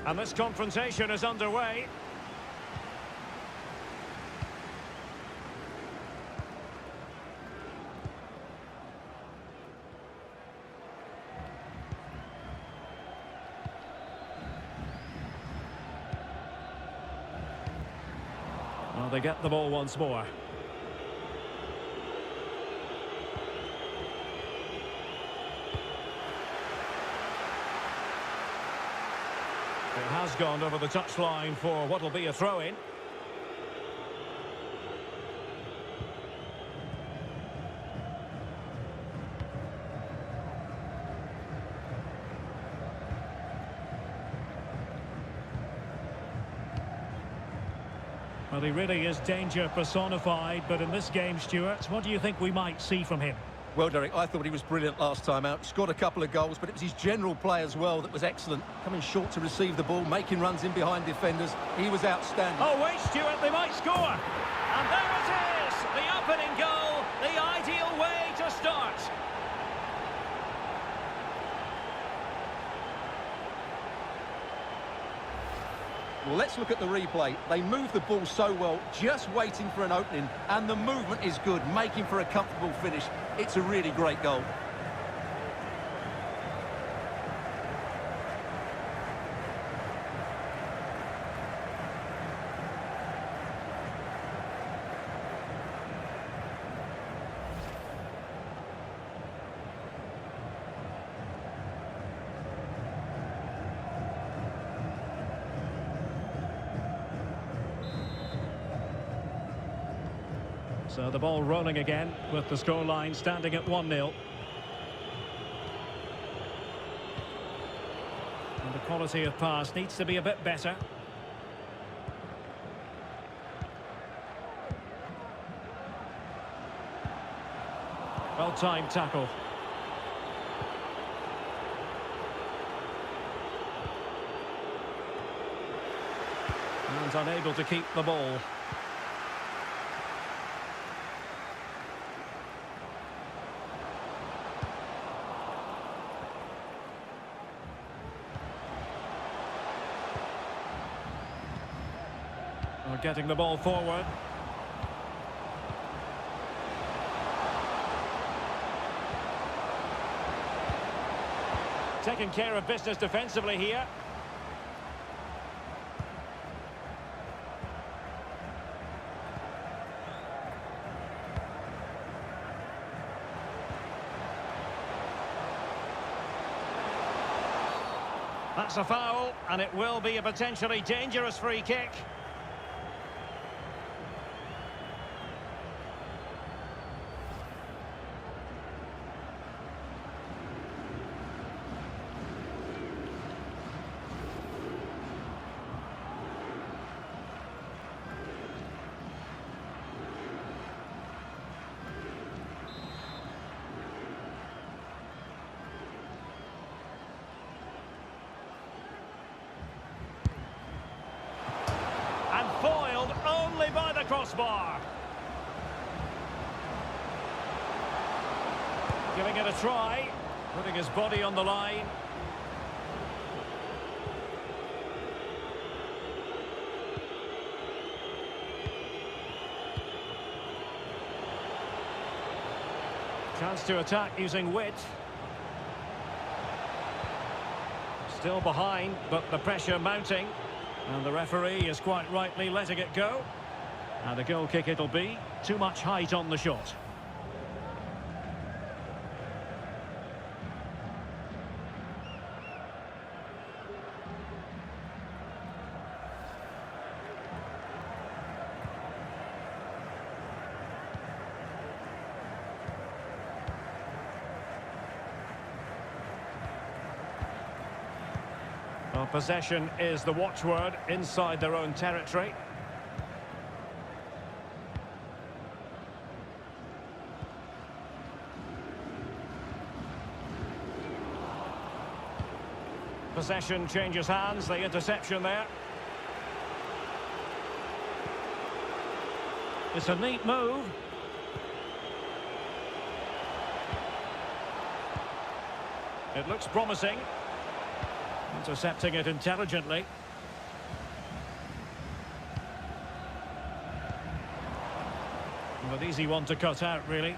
And this confrontation is underway. Well, they get the ball once more. It has gone over the touchline for what will be a throw-in. Well, he really is danger personified, but in this game, Stuart, what do you think we might see from him? Well, Derek, I thought he was brilliant last time out. He scored a couple of goals, but it was his general play as well that was excellent. Coming short to receive the ball, making runs in behind defenders. He was outstanding. Oh, wait, Stuart, they might score. And there it is, the opening goal, the ideal way to start. Well, let's look at the replay. They moved the ball so well, just waiting for an opening, and the movement is good, making for a comfortable finish. It's a really great goal. So the ball rolling again with the scoreline standing at 1-0. And the quality of pass needs to be a bit better. Well-timed tackle. And unable to keep the ball. Getting the ball forward. Taking care of business defensively here. That's a foul, and it will be a potentially dangerous free kick. And foiled only by the crossbar. Giving it a try, putting his body on the line. Chance to attack using wit. Still behind, but the pressure mounting. And the referee is quite rightly letting it go. And a goal kick it'll be. Too much height on the shot. Well, possession is the watchword inside their own territory. Possession changes hands, the interception there. It's a neat move. It looks promising. Intercepting it intelligently. An easy one to cut out, really.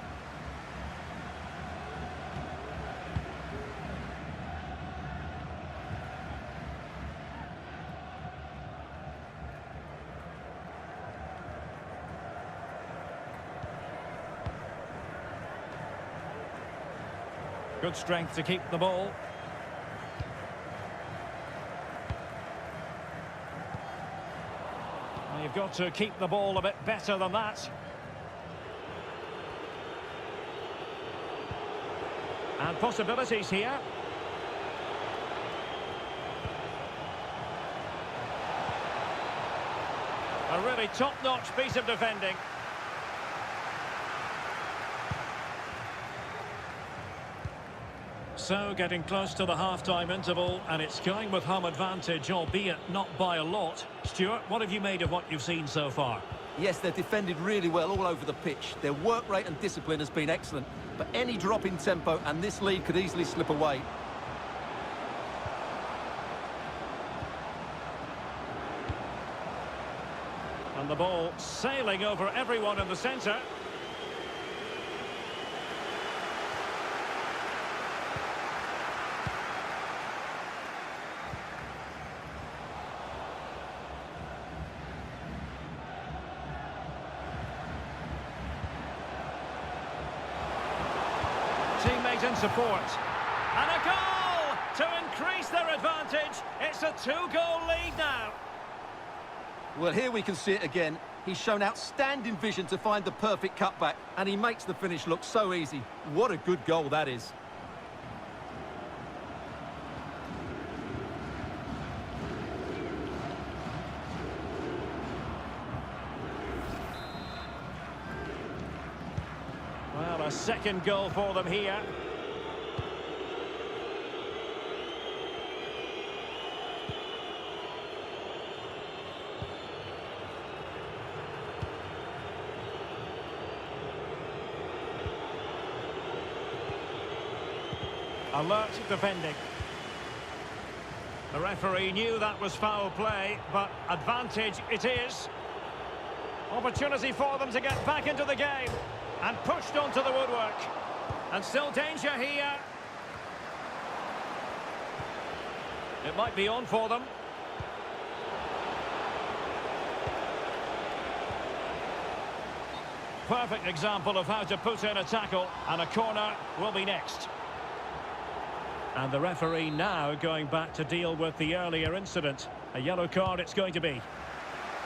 Good strength to keep the ball. Well, you've got to keep the ball a bit better than that. And possibilities here. A really top-notch piece of defending. So, getting close to the half-time interval, and it's going with home advantage, albeit not by a lot. Stuart, what have you made of what you've seen so far? Yes, they've defended really well all over the pitch. Their work rate and discipline has been excellent. But any drop in tempo and this lead could easily slip away. And the ball sailing over everyone in the centre. Teammate in support. And a goal to increase their advantage. It's a 2-goal lead now. Well, here we can see it again. He's shown outstanding vision to find the perfect cutback, and he makes the finish look so easy. What a good goal that is. Well, a second goal for them here. Alert defending. The referee knew that was foul play, but advantage it is. Opportunity for them to get back into the game. And pushed onto the woodwork. And still danger here. It might be on for them. Perfect example of how to put in a tackle, and a corner will be next. And the referee now going back to deal with the earlier incident. A yellow card it's going to be.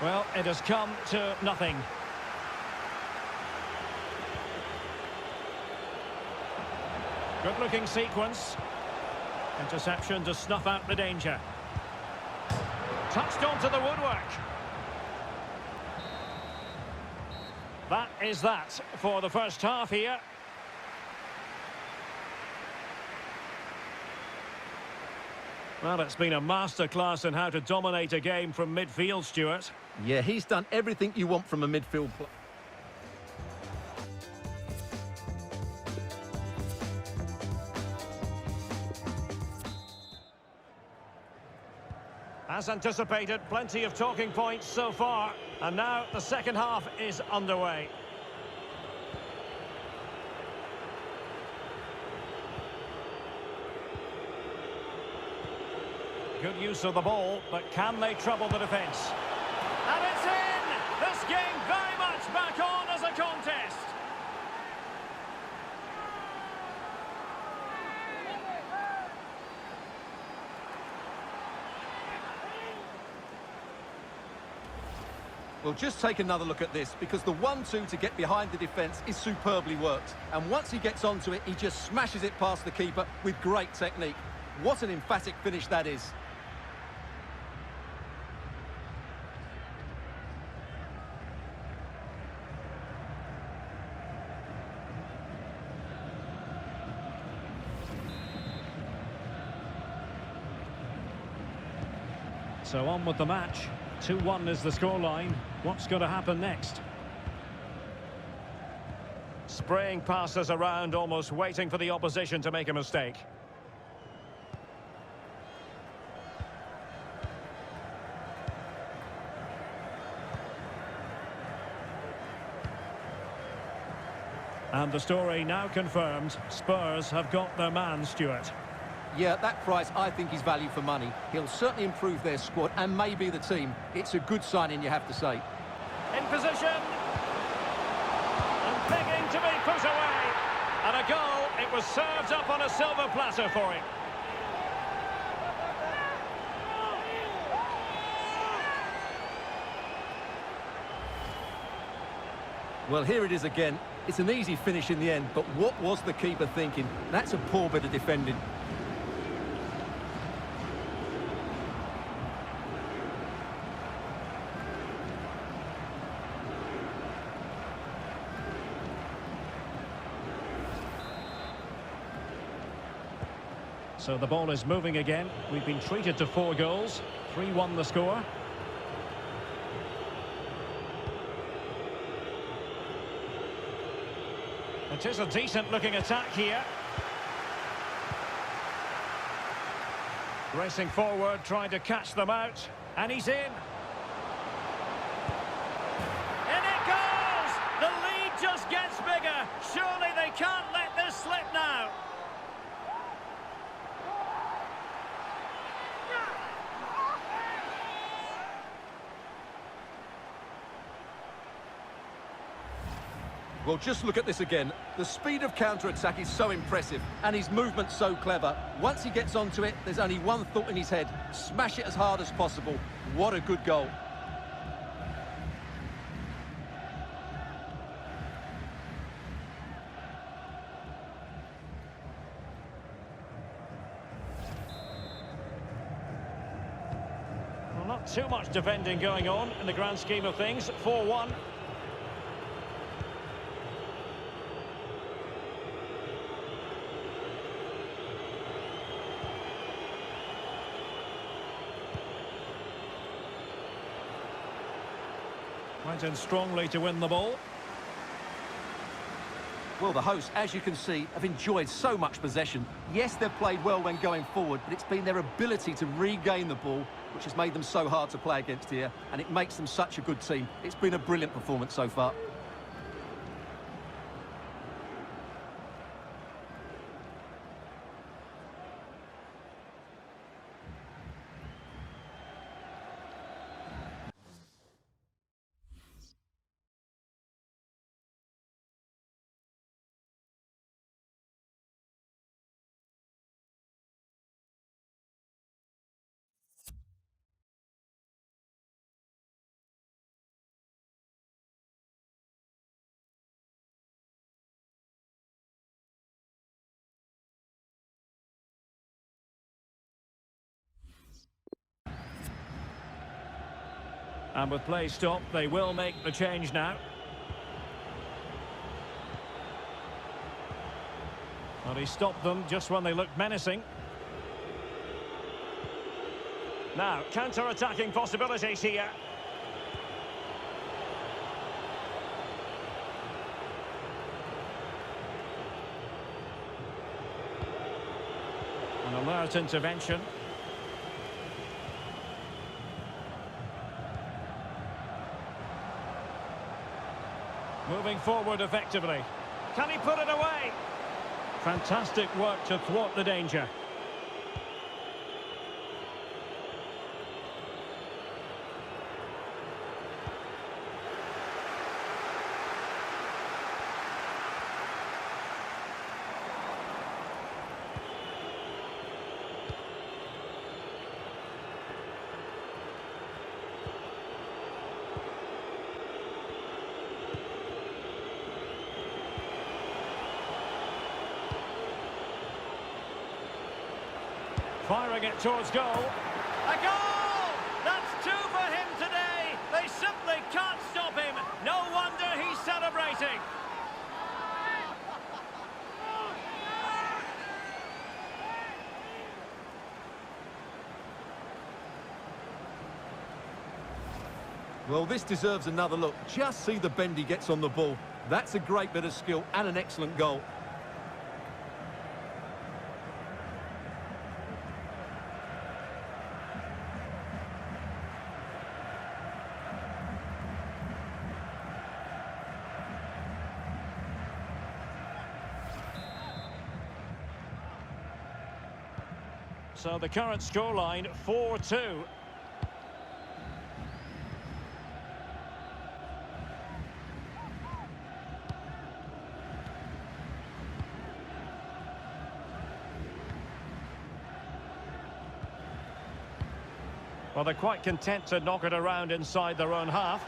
Well, it has come to nothing. Good-looking sequence. Interception to snuff out the danger. Touched onto the woodwork. That is that for the first half here. Well, it's been a masterclass in how to dominate a game from midfield, Stuart. Yeah, he's done everything you want from a midfield player. As anticipated, plenty of talking points so far. And now the second half is underway. Good use of the ball, but can they trouble the defence? And it's in! This game very much back on as a contest. Well, just take another look at this, because the 1-2 to get behind the defence is superbly worked. And once he gets onto it, he just smashes it past the keeper with great technique. What an emphatic finish that is. So on with the match. 2-1 is the scoreline. What's going to happen next? Spraying passes around, almost waiting for the opposition to make a mistake. And the story now confirmed. Spurs have got their man, Stuart. Yeah, that price I think is value for money. He'll certainly improve their squad and maybe the team. It's a good signing, you have to say. In position. And begging to be put away. And a goal. It was served up on a silver platter for him. Well, here it is again. It's an easy finish in the end, but what was the keeper thinking? That's a poor bit of defending. So the ball is moving again. We've been treated to 4 goals. 3-1 the score. It is a decent-looking attack here. Racing forward, trying to catch them out. And he's in. In it goes! The lead just gets bigger. Surely they can't let this slip now. Well, just look at this again. The speed of counter-attack is so impressive, and his movement's so clever. Once he gets onto it, there's only one thought in his head. Smash it as hard as possible. What a good goal. Well, not too much defending going on in the grand scheme of things. 4-1. Went in strongly to win the ball. Well, the hosts, as you can see, have enjoyed so much possession. Yes, they've played well when going forward, but it's been their ability to regain the ball which has made them so hard to play against here, and it makes them such a good team. It's been a brilliant performance so far. And with play stopped, they will make the change now. Well, he stopped them just when they looked menacing. Now, counter-attacking possibilities here. An alert intervention. Moving forward effectively. Can he put it away? Fantastic work to thwart the danger. Firing it towards goal. A goal! That's 2 for him today. They simply can't stop him. No wonder he's celebrating. Well, this deserves another look. Just see the bend he gets on the ball. That's a great bit of skill and an excellent goal. So the current scoreline, 4-2. Well, they're quite content to knock it around inside their own half.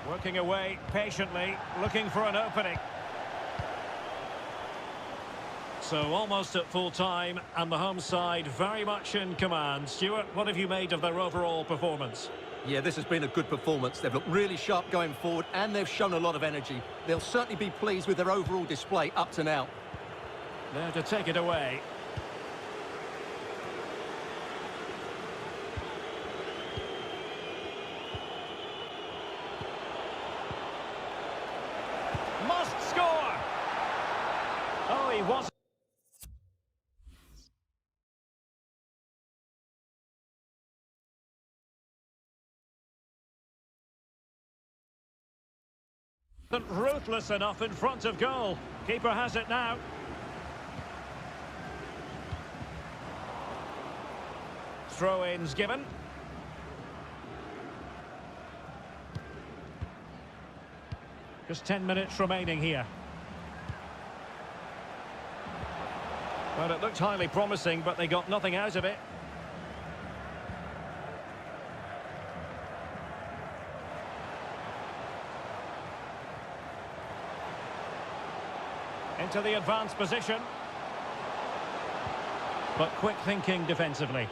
Working away patiently, looking for an opening. So almost at full time, and the home side very much in command. Stuart, what have you made of their overall performance? Yeah, this has been a good performance. They've looked really sharp going forward, and they've shown a lot of energy. They'll certainly be pleased with their overall display up to now. There to take it away. Must score! Oh, he wasn't ruthless enough in front of goal. Keeper has it now. Throw-ins given. Just 10 minutes remaining here. Well, it looked highly promising, but they got nothing out of it. Into the advanced position. But quick thinking defensively.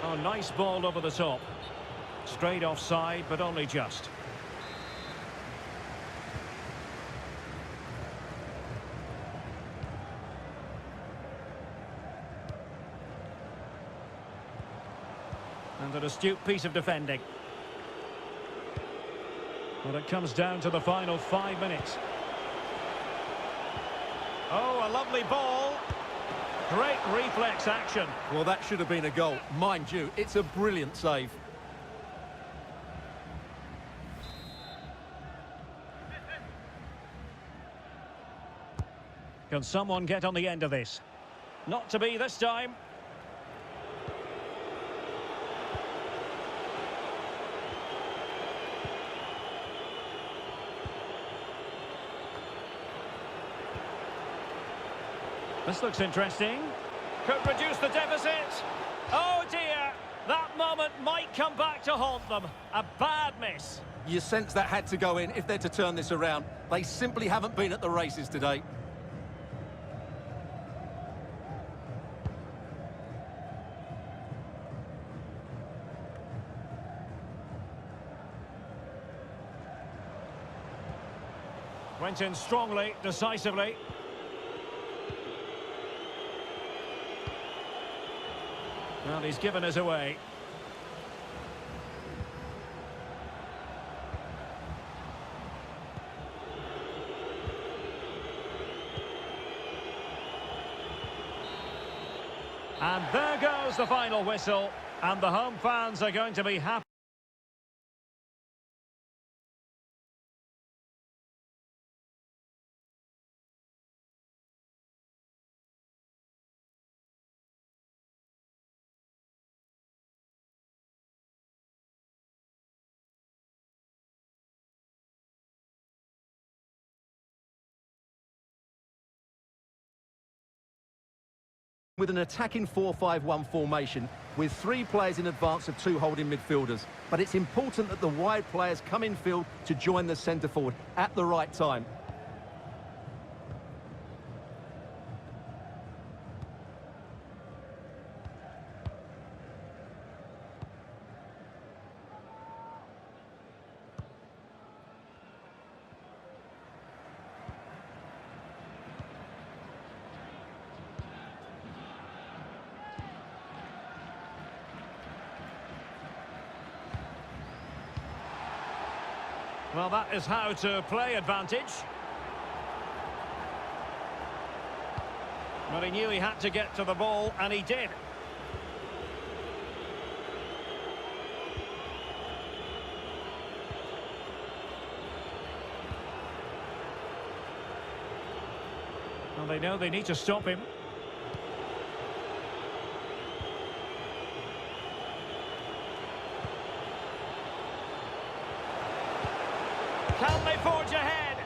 Oh, nice ball over the top. Straight offside, but only just. And an astute piece of defending. Well, it comes down to the final 5 minutes. Oh, a lovely ball. Great reflex action. Well, that should have been a goal. Mind you, it's a brilliant save. Can someone get on the end of this? Not to be this time. This looks interesting. Could reduce the deficit. Oh dear, that moment might come back to haunt them. A bad miss. You sense that had to go in if they're to turn this around. They simply haven't been at the races today. Went in strongly, decisively. Well, he's given us away. And there goes the final whistle. And the home fans are going to be happy. With an attacking 4-5-1 formation, with 3 players in advance of 2 holding midfielders. But it's important that the wide players come in field to join the centre forward at the right time. Well, that is how to play advantage. But he knew he had to get to the ball, and he did. Well, they know they need to stop him. Can they forge ahead?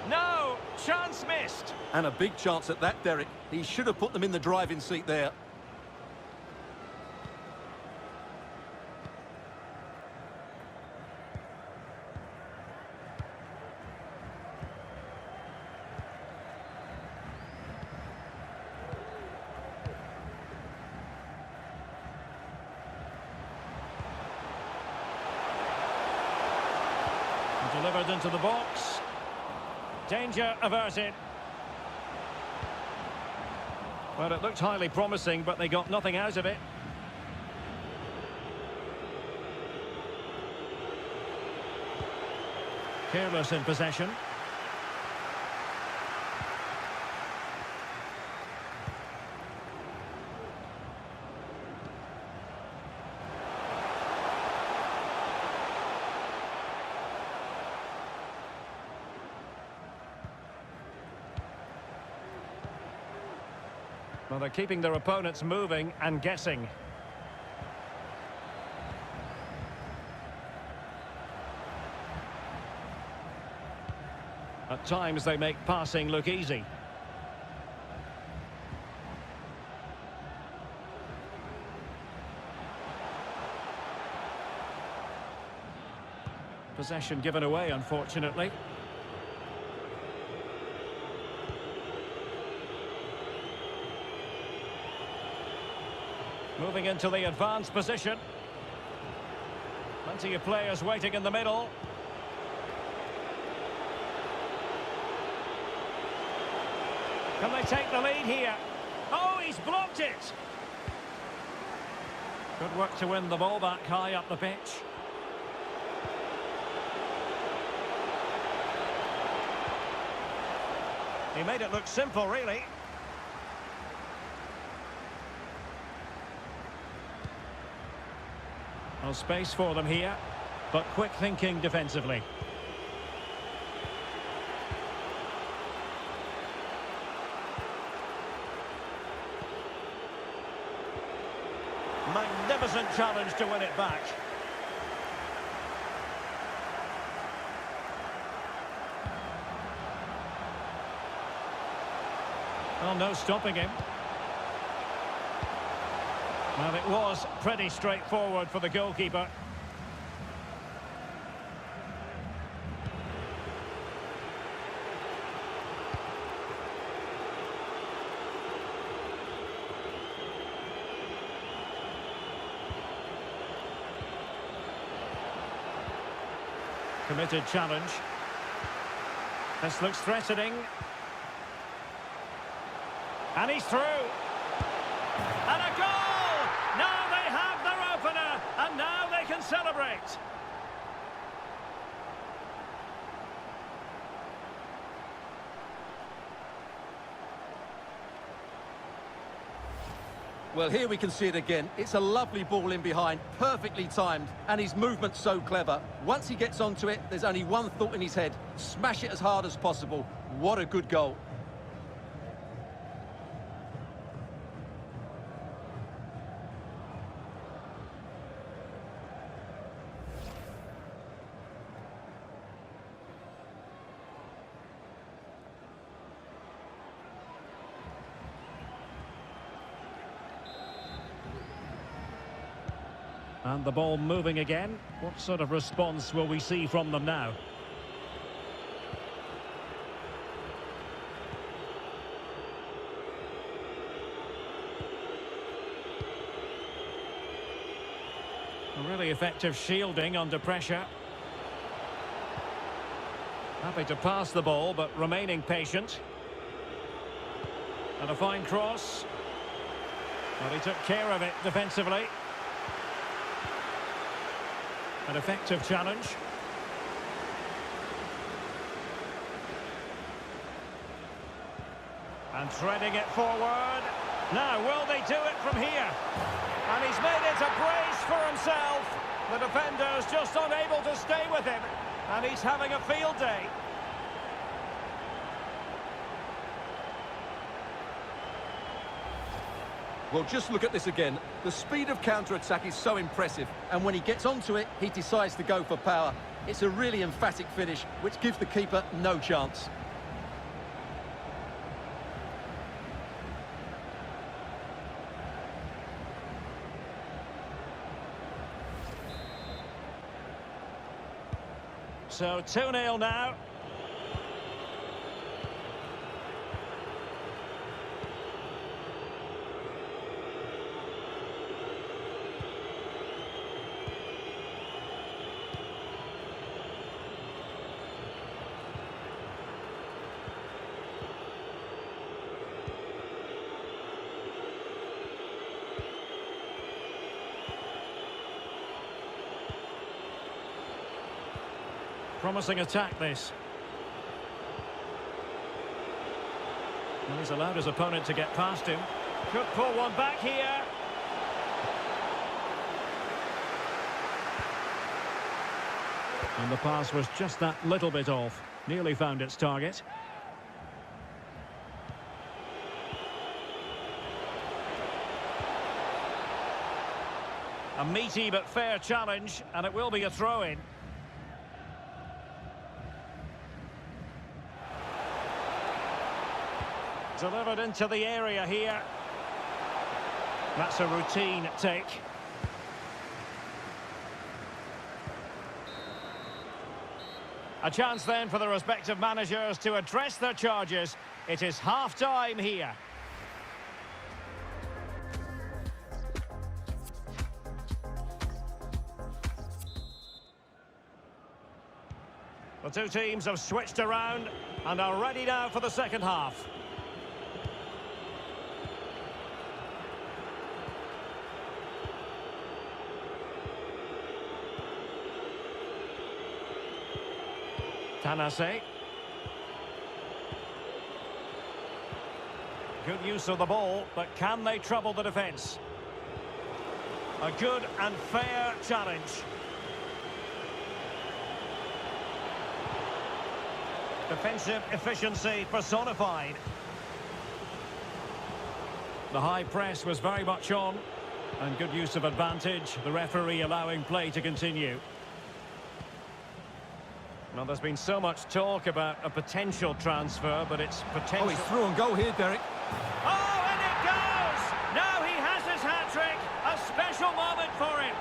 No, chance missed. And a big chance at that, Derek. He should have put them in the driving seat there. Delivered into the box. Danger averted. Well, it looked highly promising, but they got nothing out of it. Careless in possession. Well, they're keeping their opponents moving and guessing. At times they make passing look easy. Possession given away, unfortunately. Moving into the advanced position. Plenty of players waiting in the middle. Can they take the lead here? Oh, he's blocked it! Good work to win the ball back high up the pitch. He made it look simple, really. No space for them here, but quick thinking defensively. Magnificent challenge to win it back. Well, no stopping him. Well, it was pretty straightforward for the goalkeeper. Committed challenge. This looks threatening. And he's through. And a goal! Now they have their opener, and now they can celebrate. Well, here we can see it again. It's a lovely ball in behind, perfectly timed, and his movement's so clever. Once he gets onto it, there's only one thought in his head: smash it as hard as possible. What a good goal. And the ball moving again. What sort of response will we see from them now? A really effective shielding under pressure. Happy to pass the ball, but remaining patient. And a fine cross. Well, he took care of it defensively. An effective challenge. And threading it forward. Now, will they do it from here? And he's made it a brace for himself. The defender's just unable to stay with him. And he's having a field day. Well, just look at this again. The speed of counter-attack is so impressive, and when he gets onto it, he decides to go for power. It's a really emphatic finish, which gives the keeper no chance. So 2-0 now. Promising attack, this. Well, he's allowed his opponent to get past him. Could pull one back here. And the pass was just that little bit off. Nearly found its target. A meaty but fair challenge, and it will be a throw-in. Delivered into the area here. That's a routine take. A chance then for the respective managers to address their charges. It is half-time here. The two teams have switched around and are ready now for the second half. Tanase. Good use of the ball, but can they trouble the defence? A good and fair challenge. Defensive efficiency personified. The high press was very much on, and good use of advantage, the referee allowing play to continue. Well, there's been so much talk about a potential transfer, but it's potential... Oh, he's through on goal here, Derek. Oh, and it goes! Now he has his hat-trick. A special moment for him.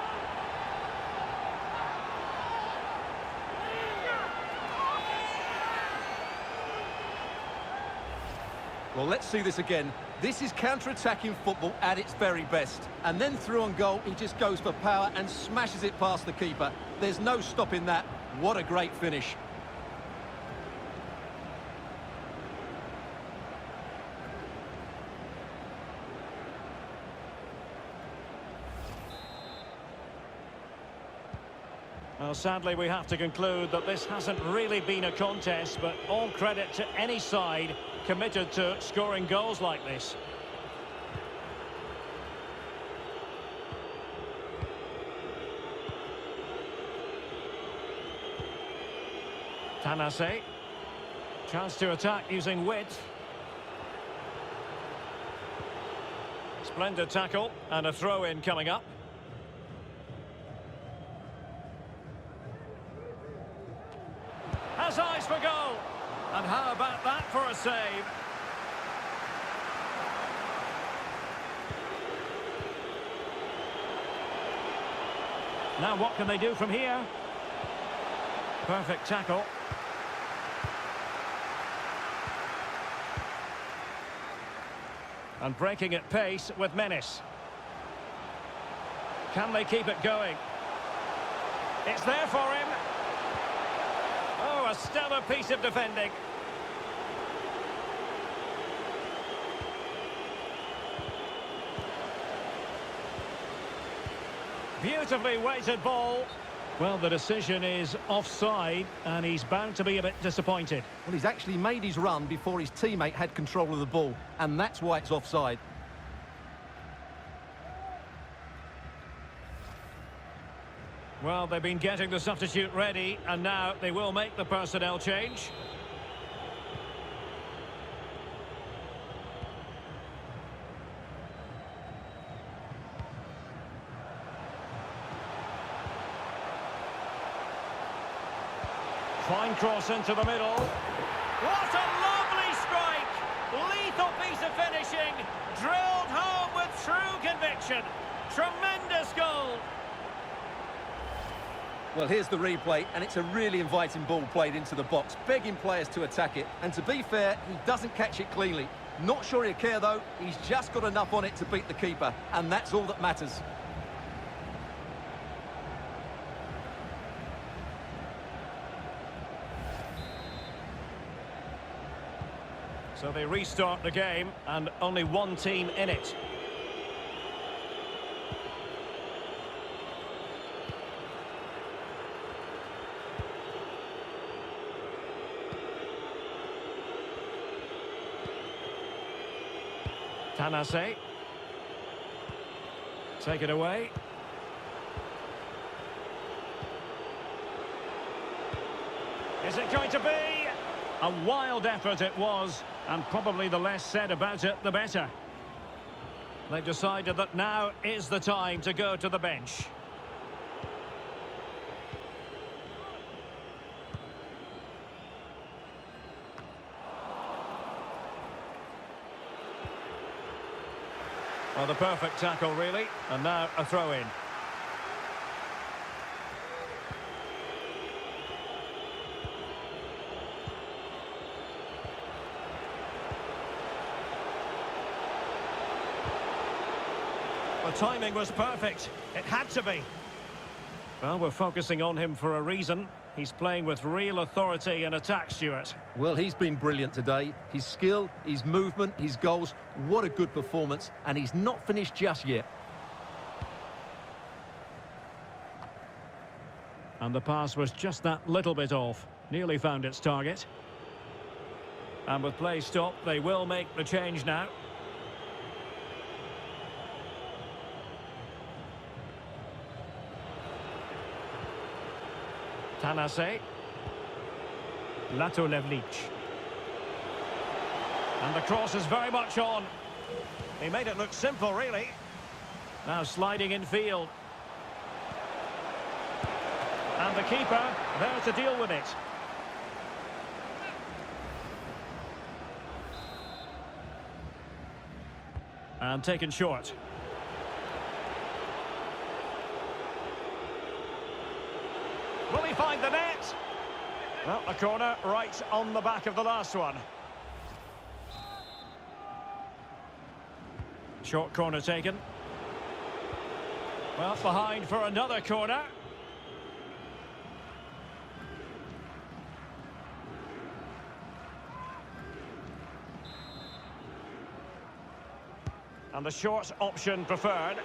Well, let's see this again. This is counter-attacking football at its very best. And then through on goal, he just goes for power and smashes it past the keeper. There's no stopping that. What a great finish. Well, sadly, we have to conclude that this hasn't really been a contest, but all credit to any side committed to scoring goals like this. Tanase. Chance to attack using width. Splendid tackle and a throw-in coming up. Has eyes for goal. And how about that for a save? Now what can they do from here? Perfect tackle. And breaking at pace with menace. Can they keep it going? It's there for him. Oh, a stellar piece of defending. Beautifully weighted ball. Well, the decision is offside, and he's bound to be a bit disappointed. Well, he's actually made his run before his teammate had control of the ball, and that's why it's offside. Well, they've been getting the substitute ready, and now they will make the personnel change. Fine cross into the middle. What a lovely strike! Lethal piece of finishing. Drilled home with true conviction. Tremendous goal. Well, here's the replay, and it's a really inviting ball played into the box, begging players to attack it. And to be fair, he doesn't catch it cleanly. Not sure he'll care, though. He's just got enough on it to beat the keeper, and that's all that matters. So they restart the game, and only one team in it. Tanase. Take it away. Is it going to be? A wild effort it was, and probably the less said about it, the better. They've decided that now is the time to go to the bench. Well, the perfect tackle, really, and now a throw-in. The timing was perfect. It had to be. Well, we're focusing on him for a reason. He's playing with real authority in attack, Stuart. Well, he's been brilliant today. His skill, his movement, his goals, what a good performance. And he's not finished just yet. And the pass was just that little bit off. Nearly found its target. And with play stopped, they will make the change now. Tanase. Latolevlic. And the cross is very much on. He made it look simple, really. Now sliding in field. And the keeper there to deal with it. And taken short. Will he find the net? Well, a corner right on the back of the last one. Short corner taken. Well, behind for another corner. And the short option preferred.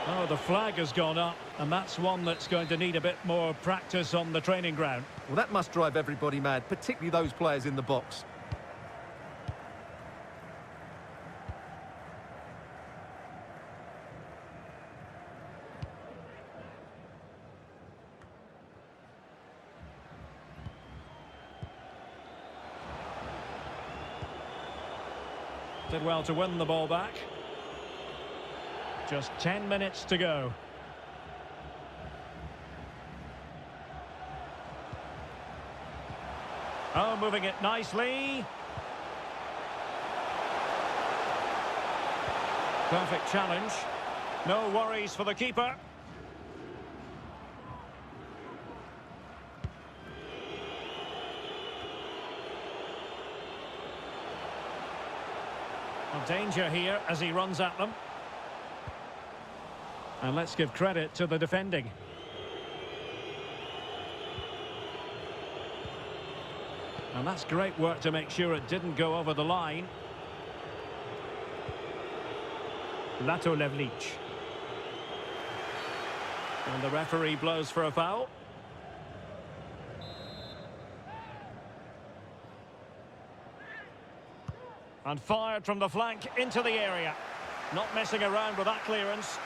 Oh, the flag has gone up, and that's one that's going to need a bit more practice on the training ground. Well, that must drive everybody mad, particularly those players in the box. Did well to win the ball back. Just 10 minutes to go. Oh, moving it nicely. Perfect challenge. No worries for the keeper. Danger here as he runs at them. And let's give credit to the defending. And that's great work to make sure it didn't go over the line. Latolevlic. And the referee blows for a foul. And fired from the flank into the area. Not messing around with that clearance.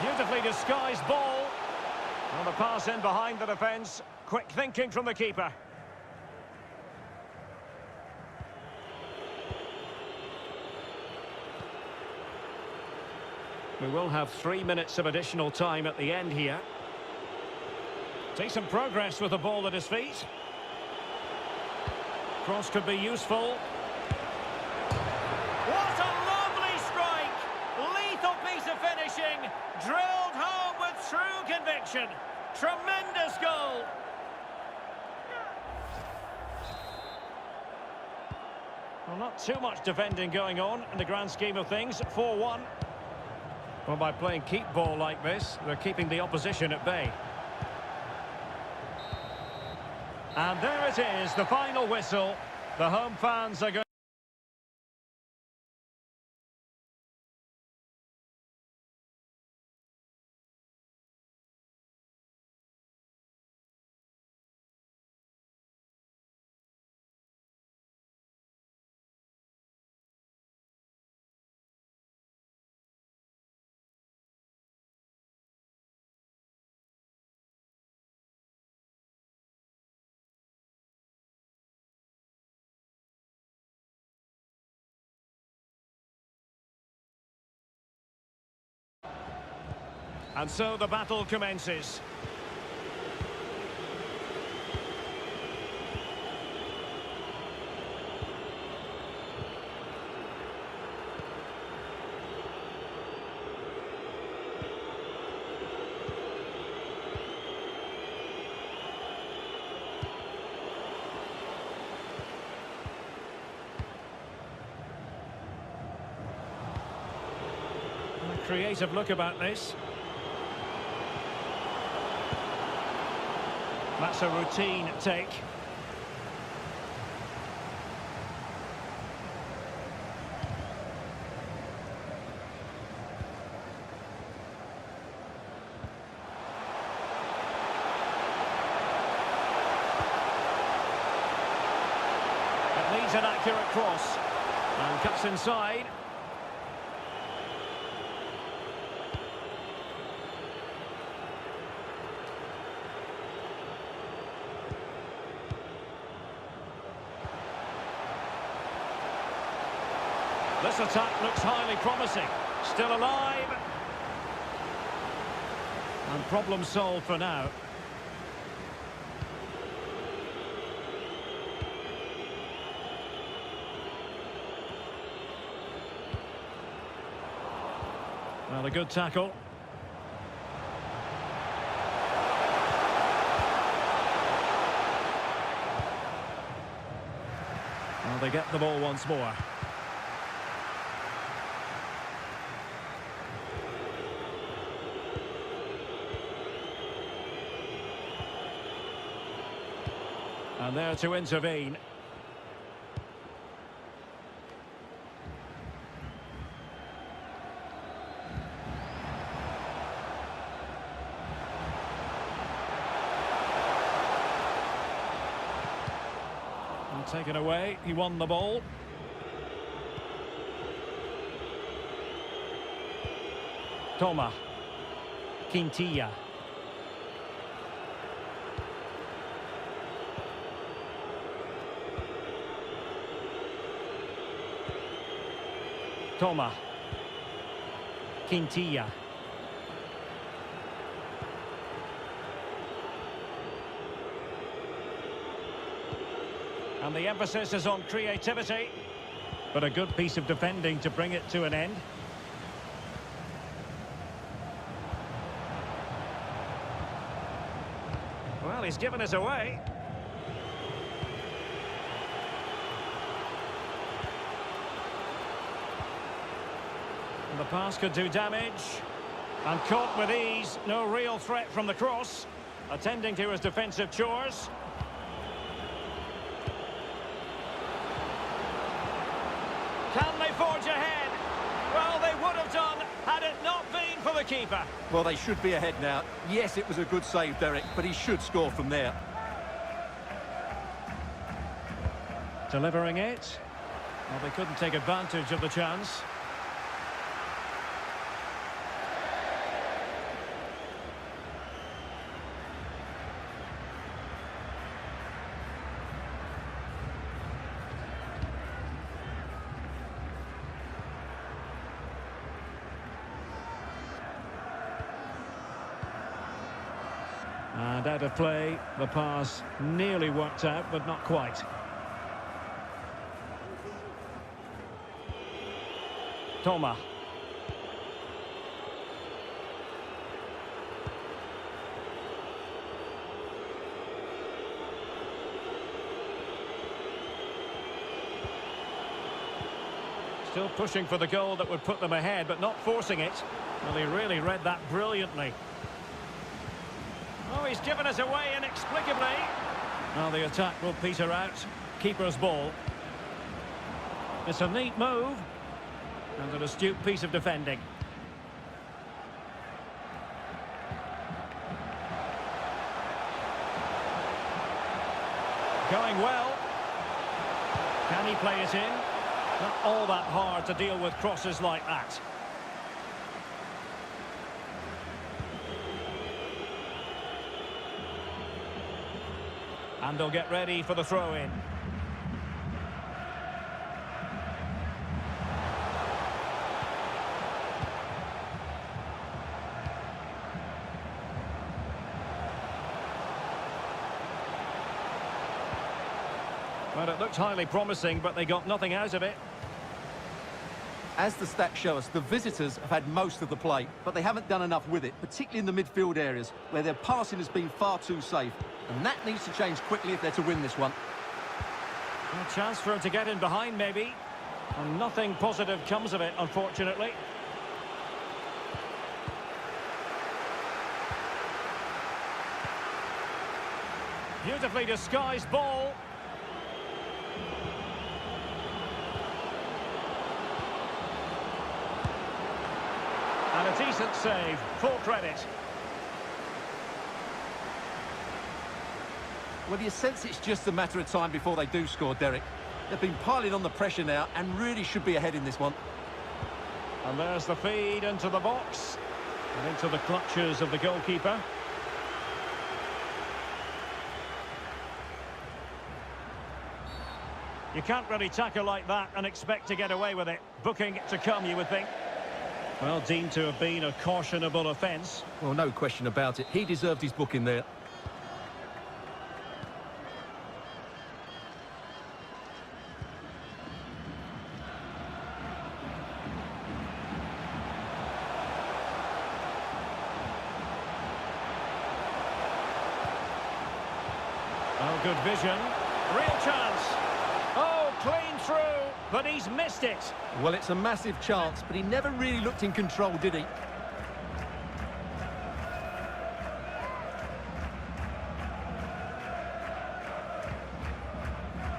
Beautifully disguised ball. And the pass in behind the defence. Quick thinking from the keeper. We will have 3 minutes of additional time at the end here. Take some progress with the ball at his feet. Cross could be useful. What a lovely strike! Lethal piece of finishing. Drilled home with true conviction. Tremendous goal. Well, not too much defending going on in the grand scheme of things. 4-1. Well, by playing keep ball like this, they're keeping the opposition at bay. And there it is, the final whistle. The home fans are going... And so the battle commences. A creative look about this. That's a routine take. It needs an accurate cross. And cuts inside. This attack looks highly promising. Still alive. And problem solved for now. Well, a good tackle. Well, they get the ball once more. And there to intervene. And taken away, he won the ball. Toma. Quintilla. Toma. Quintilla. And the emphasis is on creativity, but a good piece of defending to bring it to an end. Well, he's given us away. And the pass could do damage. And caught with ease, no real threat from the cross. Attending to his defensive chores. Can they forge ahead? Well, they would have done had it not been for the keeper. Well, they should be ahead now. Yes, it was a good save, Derek, but he should score from there. Delivering it. Well, they couldn't take advantage of the chance. And out of play, the pass nearly worked out, but not quite. Toma. Still pushing for the goal that would put them ahead, but not forcing it. Well, he really read that brilliantly. Oh, he's given us away inexplicably. Now the attack will peter out. Keeper's ball. It's a neat move. And an astute piece of defending. Going well. Can he play it in? Not all that hard to deal with crosses like that. And they'll get ready for the throw-in. Well, it looked highly promising, but they got nothing out of it. As the stats show us, the visitors have had most of the play, but they haven't done enough with it, particularly in the midfield areas, where their passing has been far too safe. And that needs to change quickly if they're to win this one. A chance for him to get in behind, maybe. And nothing positive comes of it, unfortunately. Beautifully disguised ball. And a decent save, full credit. Well, you sense it's just a matter of time before they do score, Derek. They've been piling on the pressure now and really should be ahead in this one. And there's the feed into the box. And into the clutches of the goalkeeper. You can't really tackle like that and expect to get away with it. Booking to come, you would think. Well, deemed to have been a cautionable offence. Well, no question about it. He deserved his booking there. Oh, good vision. Real chance. Oh, clean through, but he's missed it. Well, it's a massive chance, but he never really looked in control, did he?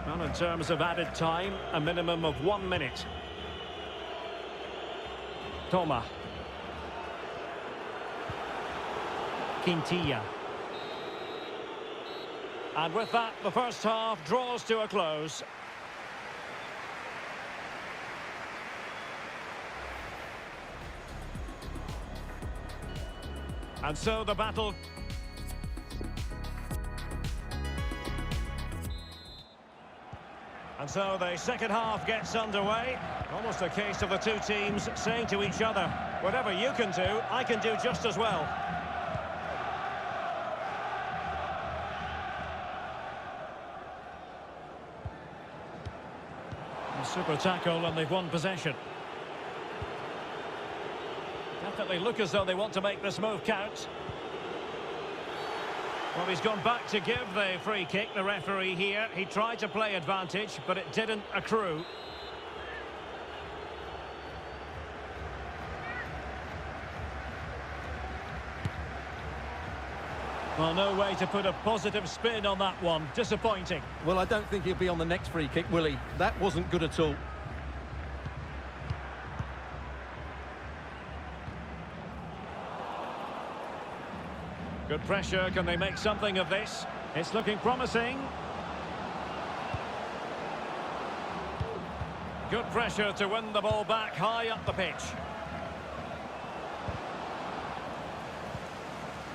Well, in terms of added time, a minimum of 1 minute. Toma. Quintilla. And with that, the first half draws to a close. And so the battle... And so the second half gets underway. Almost a case of the two teams saying to each other, whatever you can do, I can do just as well. A super tackle and they've won possession. Definitely look as though they want to make this move count. Well, he's gone back to give the free kick, the referee here. He tried to play advantage, but it didn't accrue. Well, no way to put a positive spin on that one. Disappointing. Well, I don't think he'll be on the next free kick, will he? That wasn't good at all. Good pressure. Can they make something of this? It's looking promising. Good pressure to win the ball back high up the pitch.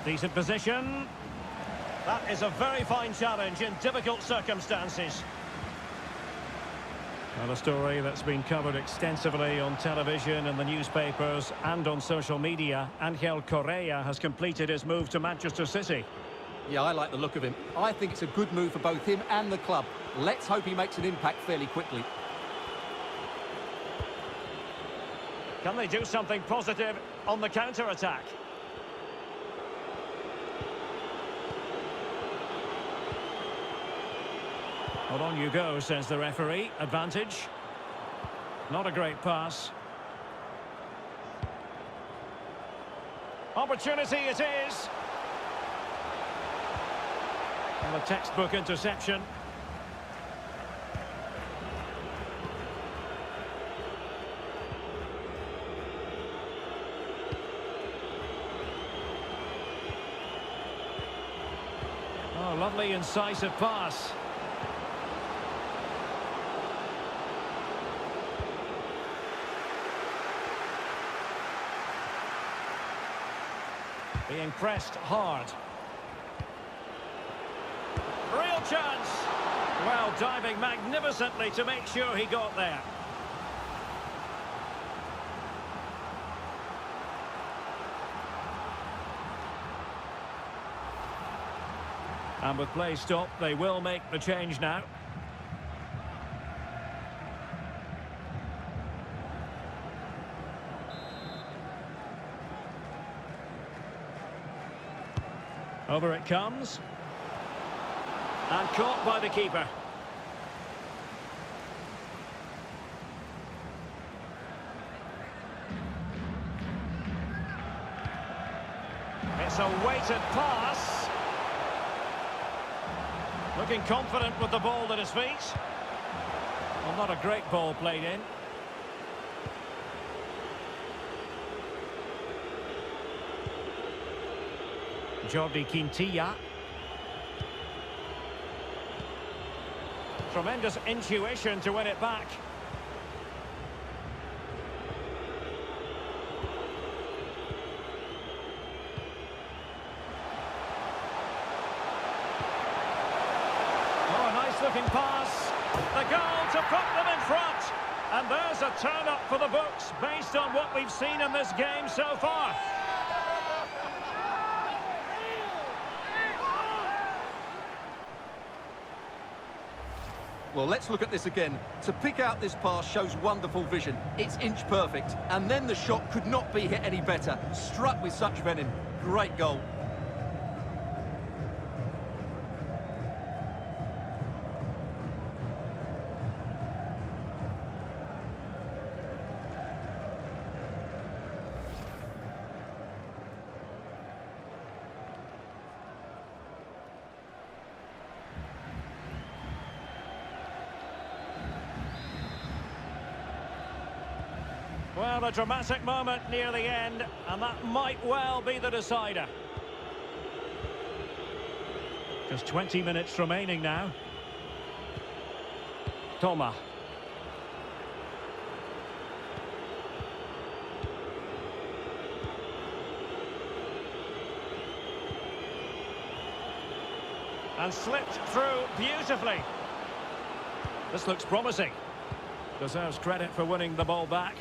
Decent position. That is a very fine challenge in difficult circumstances. Well, a story that's been covered extensively on television and the newspapers and on social media. Angel Correa has completed his move to Manchester City. Yeah, I like the look of him. I think it's a good move for both him and the club. Let's hope he makes an impact fairly quickly. Can they do something positive on the counter-attack? Well, on you go, says the referee. Advantage. Not a great pass. Opportunity it is. And a textbook interception. Oh, lovely incisive pass. Being pressed hard. Real chance. Well, diving magnificently to make sure he got there. And with play stopped, they will make the change now. Over it comes. And caught by the keeper. It's a weighted pass. Looking confident with the ball at his feet. Well, not a great ball played in. Jordi Quintilla. Tremendous intuition to win it back. Oh, a nice looking pass. The goal to put them in front. And there's a turn up for the books based on what we've seen in this game so far. Well, let's look at this again. To pick out this pass shows wonderful vision. It's inch perfect. And then the shot could not be hit any better. Struck with such venom. Great goal. Well, a dramatic moment near the end, and that might well be the decider. Just 20 minutes remaining now. Toma. And slipped through beautifully. This looks promising. Deserves credit for winning the ball back.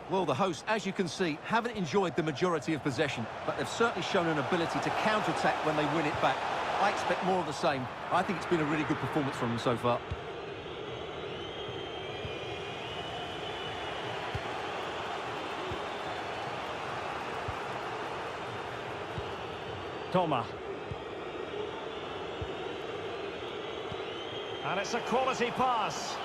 Well, the hosts, as you can see, haven't enjoyed the majority of possession, but they've certainly shown an ability to counter-attack when they win it back. I expect more of the same. I think it's been a really good performance from them so far. Toma. And it's a quality pass.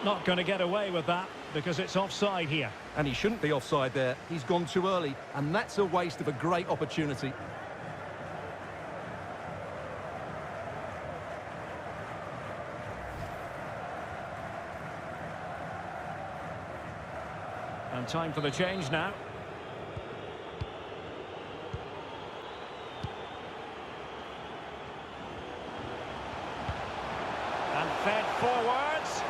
Not going to get away with that. because it's offside here. And he shouldn't be offside there. He's gone too early, and that's a waste of a great opportunity. And time for the change now. And fed forwards.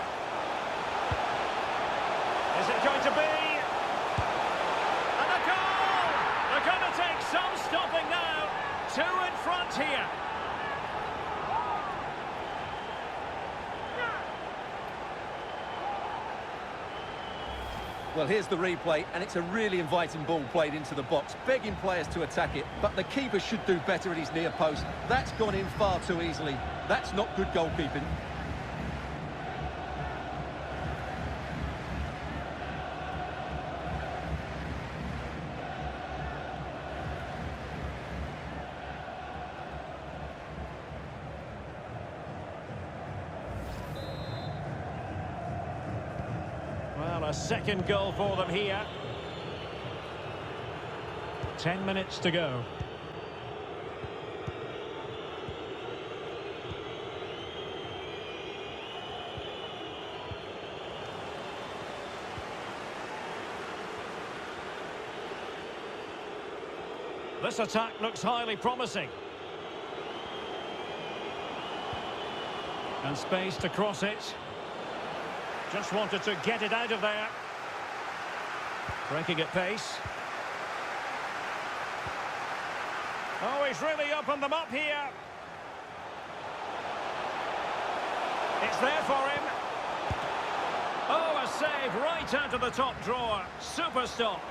Is it going to be? And a goal! They're going to take some stopping now. Two in front here. Well, here's the replay, and it's a really inviting ball played into the box, begging players to attack it, but the keeper should do better at his near post. That's gone in far too easily. That's not good goalkeeping. Well, a second goal for them here. 10 minutes to go. This attack looks highly promising. And space to cross it. Just wanted to get it out of there. Breaking at pace. Oh, he's really opened them up here. It's there for him. Oh, a save right out of the top drawer. Super stop.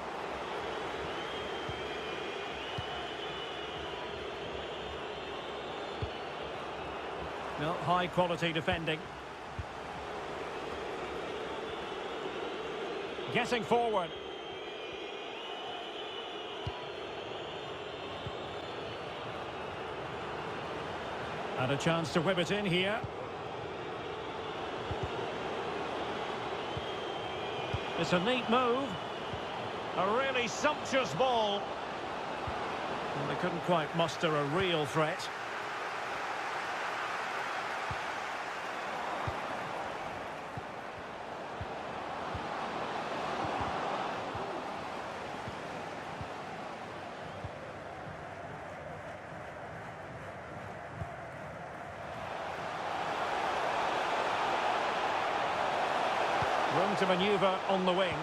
No, high quality defending. Getting forward. And a chance to whip it in here. It's a neat move. A really sumptuous ball. And they couldn't quite muster a real threat. Room to manoeuvre on the wing.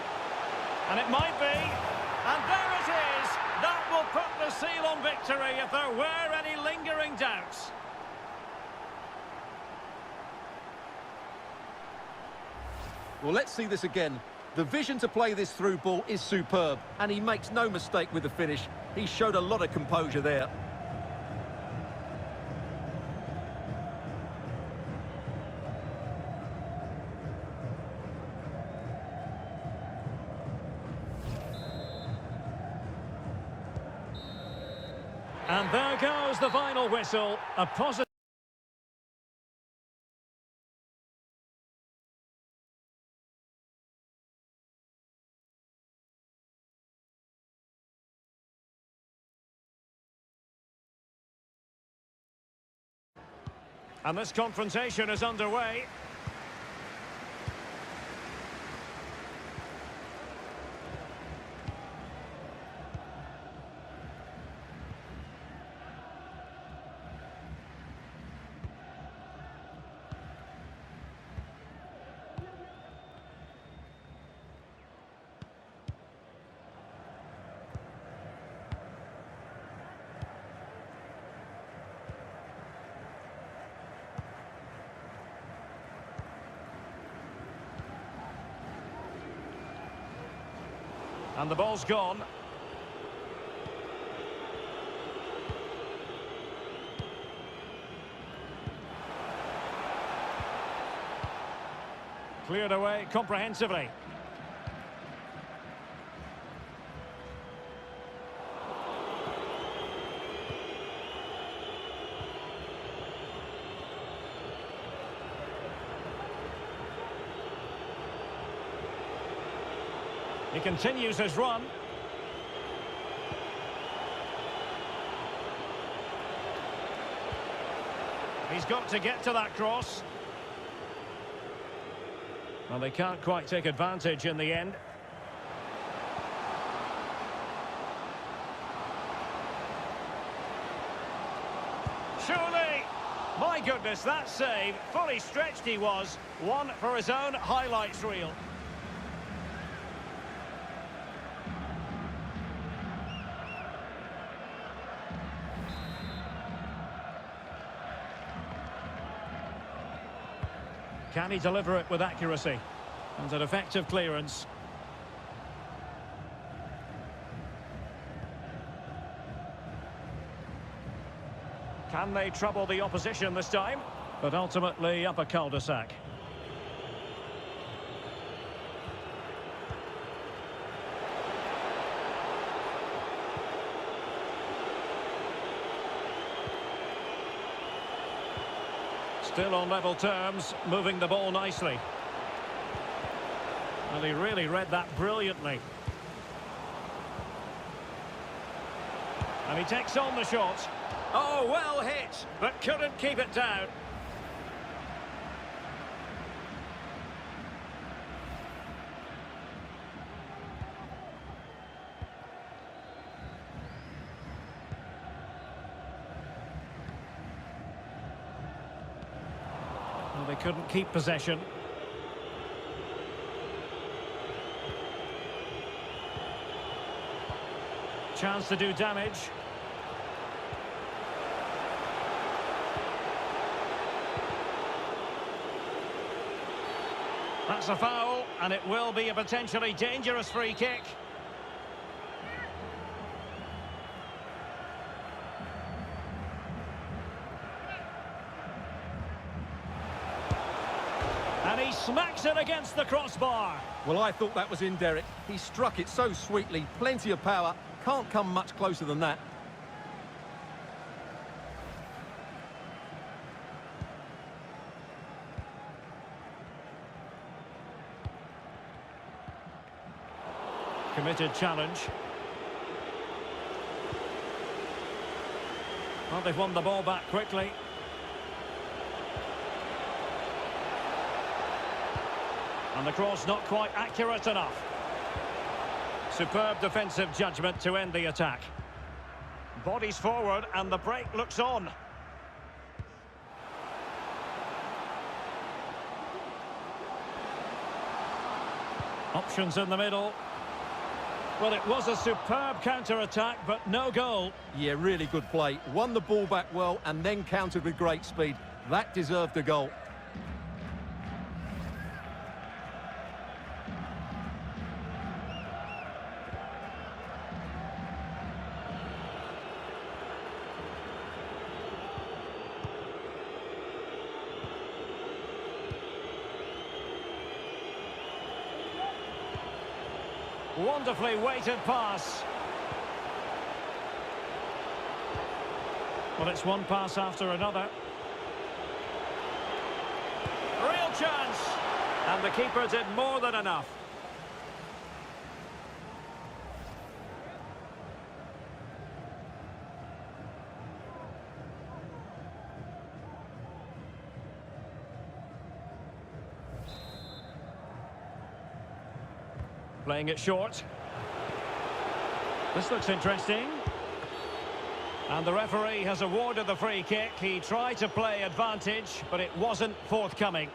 And it might be. And there it is. That will put the seal on victory if there were any lingering doubts. Well, let's see this again. The vision to play this through ball is superb, and he makes no mistake with the finish. He showed a lot of composure there. And there goes the final whistle. A positive. And this confrontation is underway. And the ball's gone. Cleared away comprehensively. He continues his run. He's got to get to that cross. Well, they can't quite take advantage in the end. Surely! My goodness, that save. Fully stretched he was. One for his own highlights reel. Can he deliver it with accuracy? And an effective clearance. Can they trouble the opposition this time? But ultimately up a cul-de-sac. Still on level terms, moving the ball nicely. And he really read that brilliantly. And he takes on the shot. Oh, well hit, but couldn't keep it down. Well, they couldn't keep possession. Chance to do damage. That's a foul, and it will be a potentially dangerous free kick. And he smacks it against the crossbar. Well, I thought that was in, Derek. He struck it so sweetly, plenty of power. Can't come much closer than that. Committed challenge. Well, they've won the ball back quickly. And the cross not quite accurate enough. Superb defensive judgment to end the attack. Bodies forward and the break looks on. Options in the middle. Well, it was a superb counter-attack, but no goal. Yeah, really good play. Won the ball back well and then countered with great speed. That deserved a goal. Wonderfully weighted pass. Well, it's one pass after another. Real chance. And the keeper did more than enough. Playing it short. This looks interesting. And the referee has awarded the free kick. He tried to play advantage, but it wasn't forthcoming.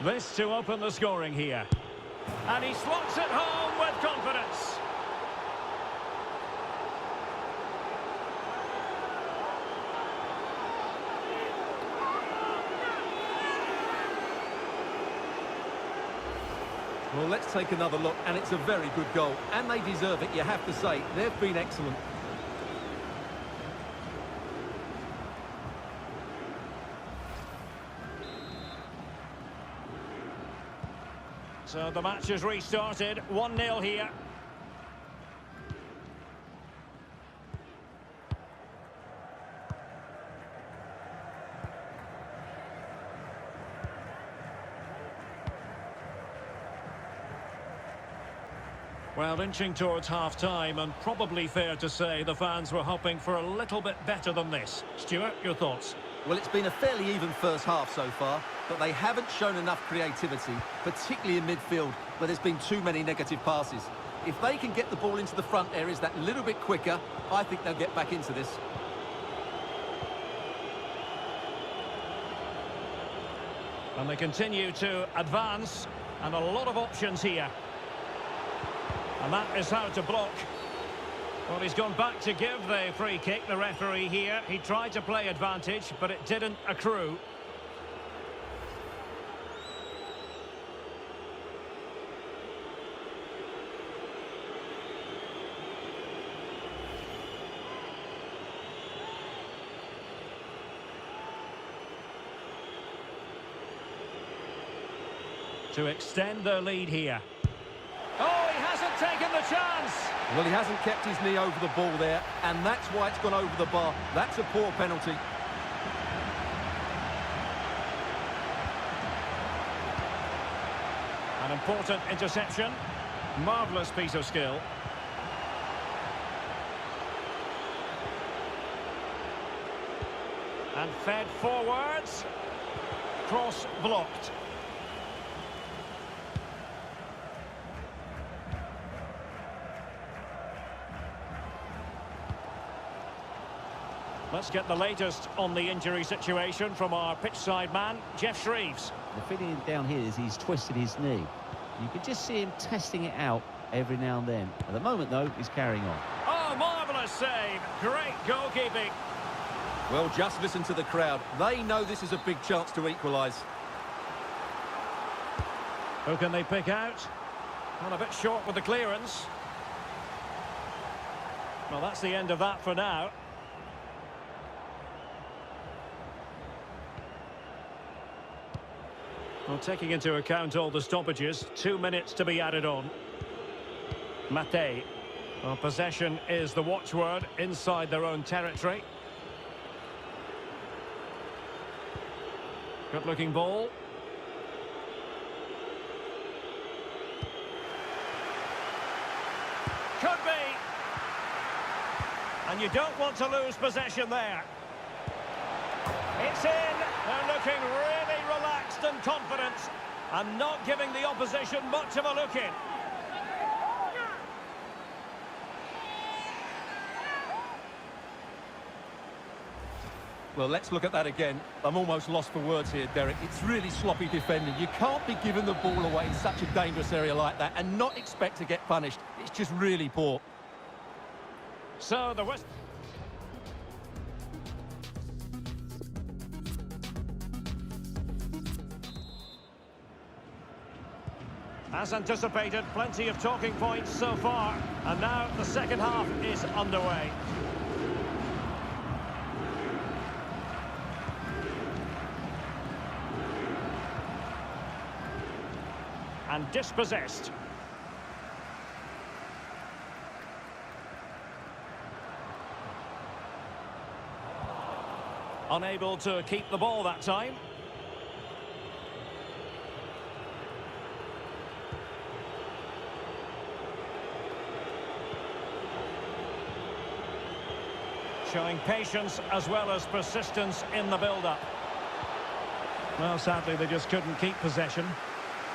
This to open the scoring here. And he slots it home with confidence. Well, let's take another look, and it's a very good goal. And they deserve it, you have to say. They've been excellent. So the match has restarted, 1-0 here. Well, inching towards half-time, and probably fair to say the fans were hoping for a little bit better than this. Stuart, your thoughts? Well, it's been a fairly even first half so far, but they haven't shown enough creativity, particularly in midfield, where there's been too many negative passes. If they can get the ball into the front areas that little bit quicker, I think they'll get back into this. And they continue to advance, and a lot of options here. And that is how to block. Well, he's gone back to give the free kick, the referee here. He tried to play advantage, but it didn't accrue. To extend their lead here. Oh, he hasn't taken the chance! Well, he hasn't kept his knee over the ball there, and that's why it's gone over the bar. That's a poor penalty. An important interception. Marvellous piece of skill. And fed forwards. Cross blocked. Let's get the latest on the injury situation from our pitchside man, Jeff Shreves. The feeling down here is he's twisted his knee. You can just see him testing it out every now and then. At the moment, though, he's carrying on. Oh, marvellous save. Great goalkeeping. Well, just listen to the crowd. They know this is a big chance to equalise. Who can they pick out? Well, a bit short with the clearance. Well, that's the end of that for now. Well, taking into account all the stoppages, 2 minutes to be added on. Mate. Well, possession is the watchword inside their own territory. Good-looking ball. Could be. And you don't want to lose possession there. It's in. They're looking really relaxed and confident and not giving the opposition much of a look in. Well, let's look at that again. I'm almost lost for words here, Derek. It's really sloppy defending. You can't be giving the ball away in such a dangerous area like that and not expect to get punished. It's just really poor. So the West... As anticipated, plenty of talking points so far, and now the second half is underway. And dispossessed. Unable to keep the ball that time. Showing patience as well as persistence in the build-up. Well, sadly, they just couldn't keep possession.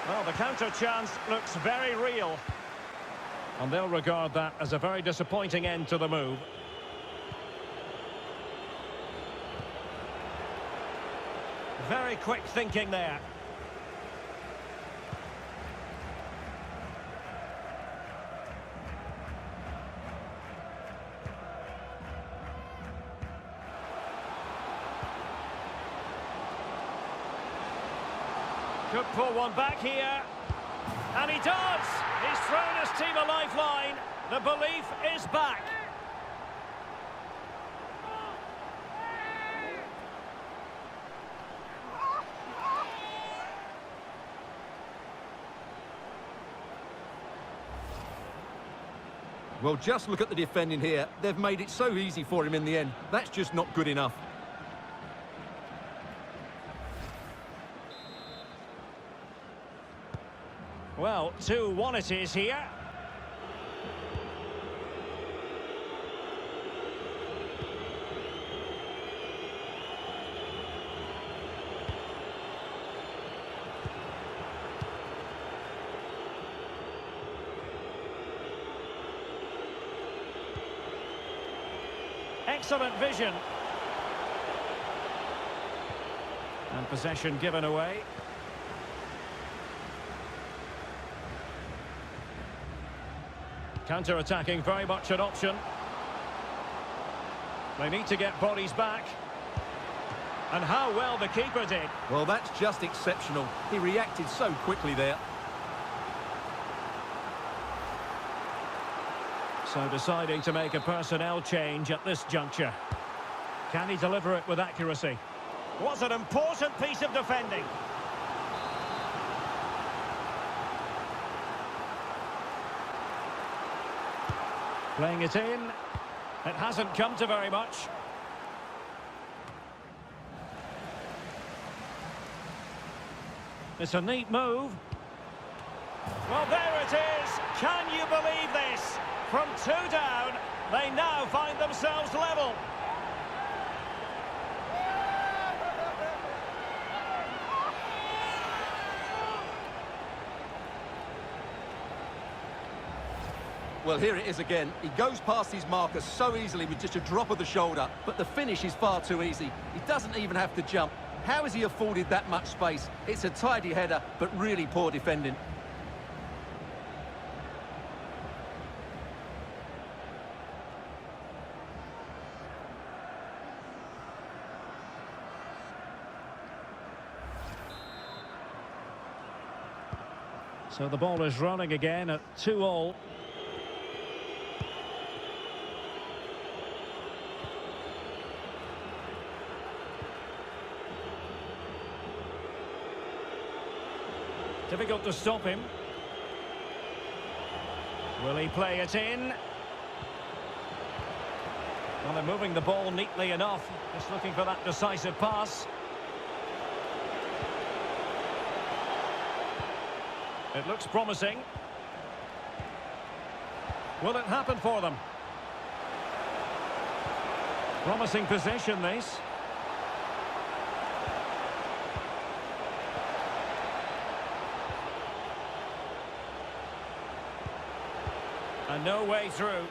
Well, the counter chance looks very real. And they'll regard that as a very disappointing end to the move. Very quick thinking there. Could pull one back here. And he does! He's thrown his team a lifeline. The belief is back. Well, just look at the defending here. They've made it so easy for him in the end. That's just not good enough. Well, 2-1 it is here. Excellent vision. And possession given away. Counter-attacking, very much an option. They need to get bodies back. And how well the keeper did. Well, that's just exceptional. He reacted so quickly there. So deciding to make a personnel change at this juncture. Can he deliver it with accuracy? What an important piece of defending. Playing it in. It hasn't come to very much. It's a neat move. Well, there it is. Can you believe this? From 2 down, they now find themselves level. Well, here it is again. He goes past his marker so easily with just a drop of the shoulder, but the finish is far too easy. He doesn't even have to jump. How has he afforded that much space? It's a tidy header, but really poor defending. So the ball is running again at 2-2. Difficult to stop him. Will he play it in? Well, they're moving the ball neatly enough. Just looking for that decisive pass. It looks promising. Will it happen for them? Promising position, this. And no way through.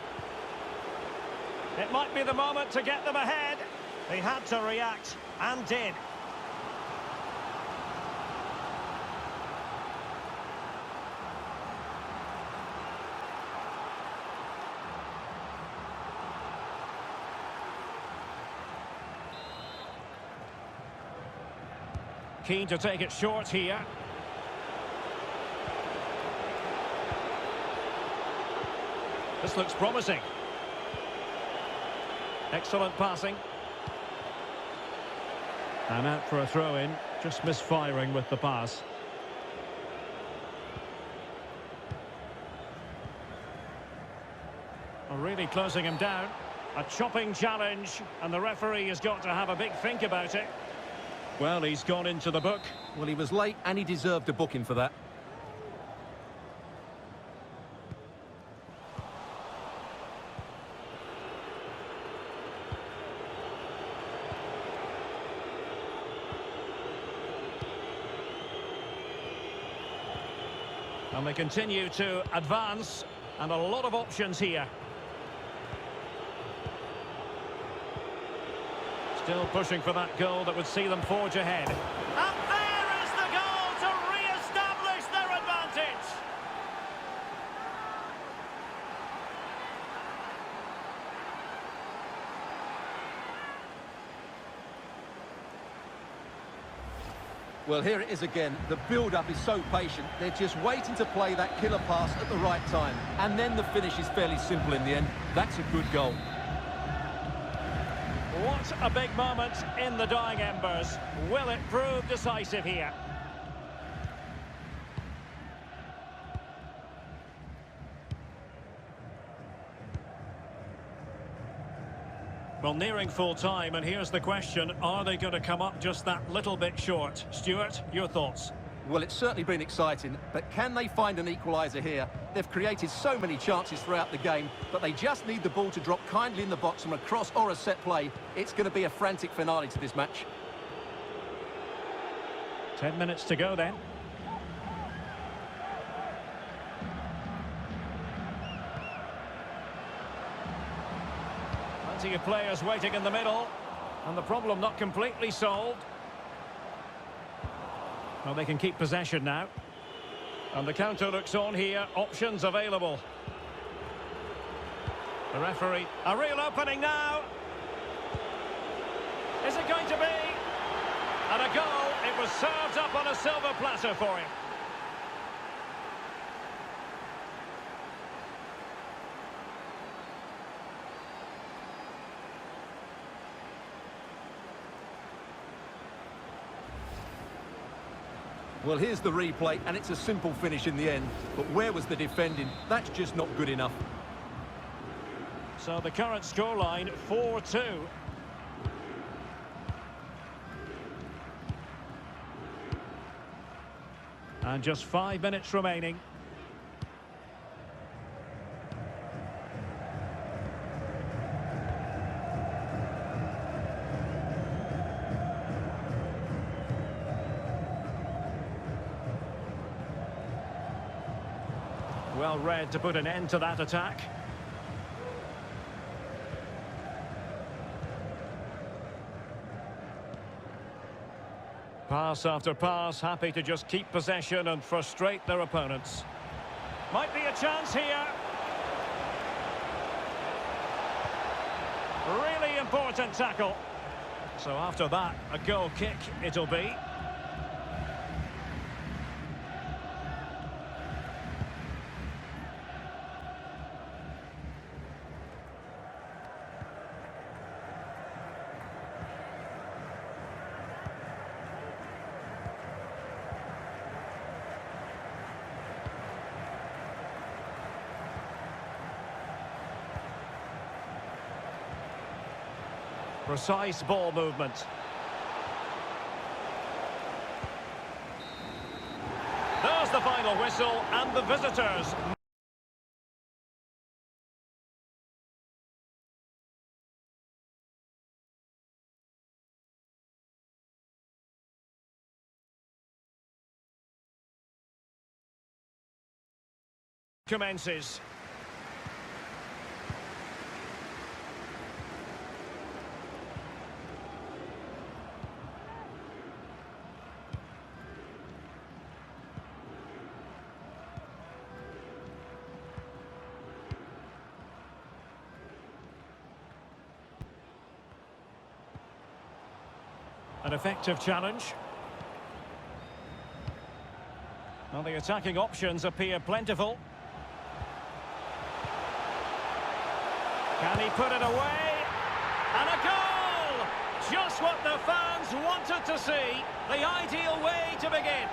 It might be the moment to get them ahead. They had to react, and did. Keen to take it short here. This looks promising. Excellent passing. And out for a throw-in. Just misfiring with the pass. Really closing him down. A chopping challenge, and the referee has got to have a big think about it. Well, he's gone into the book. Well, he was late, and he deserved a booking for that. And they continue to advance, and a lot of options here. Still pushing for that goal that would see them forge ahead. And there is the goal to re-establish their advantage. Well, here it is again. The build-up is so patient. They're just waiting to play that killer pass at the right time. And then the finish is fairly simple in the end. That's a good goal. What a big moment in the dying embers. Will it prove decisive here? Well, nearing full time, and here's the question: are they going to come up just that little bit short? Stuart, your thoughts? Well, it's certainly been exciting, but can they find an equaliser here? They've created so many chances throughout the game, but they just need the ball to drop kindly in the box from a cross or a set play. It's going to be a frantic finale to this match. 10 minutes to go then. Plenty of players waiting in the middle. And the problem not completely solved. Well, they can keep possession now. And the counter looks on here. Options available. The referee. A real opening now. Is it going to be? And a goal. It was served up on a silver platter for him. Well, here's the replay, and it's a simple finish in the end. But where was the defending? That's just not good enough. So the current scoreline, 4-2. And just 5 minutes remaining. Well read to put an end to that attack. Pass after pass, happy to just keep possession and frustrate their opponents. Might be a chance here. Really important tackle. So after that, a goal kick it'll be. Precise ball movement. There's the final whistle, and the visitors. Commences. An effective challenge. Well, the attacking options appear plentiful. Can he put it away? And a goal! Just what the fans wanted to see. The ideal way to begin.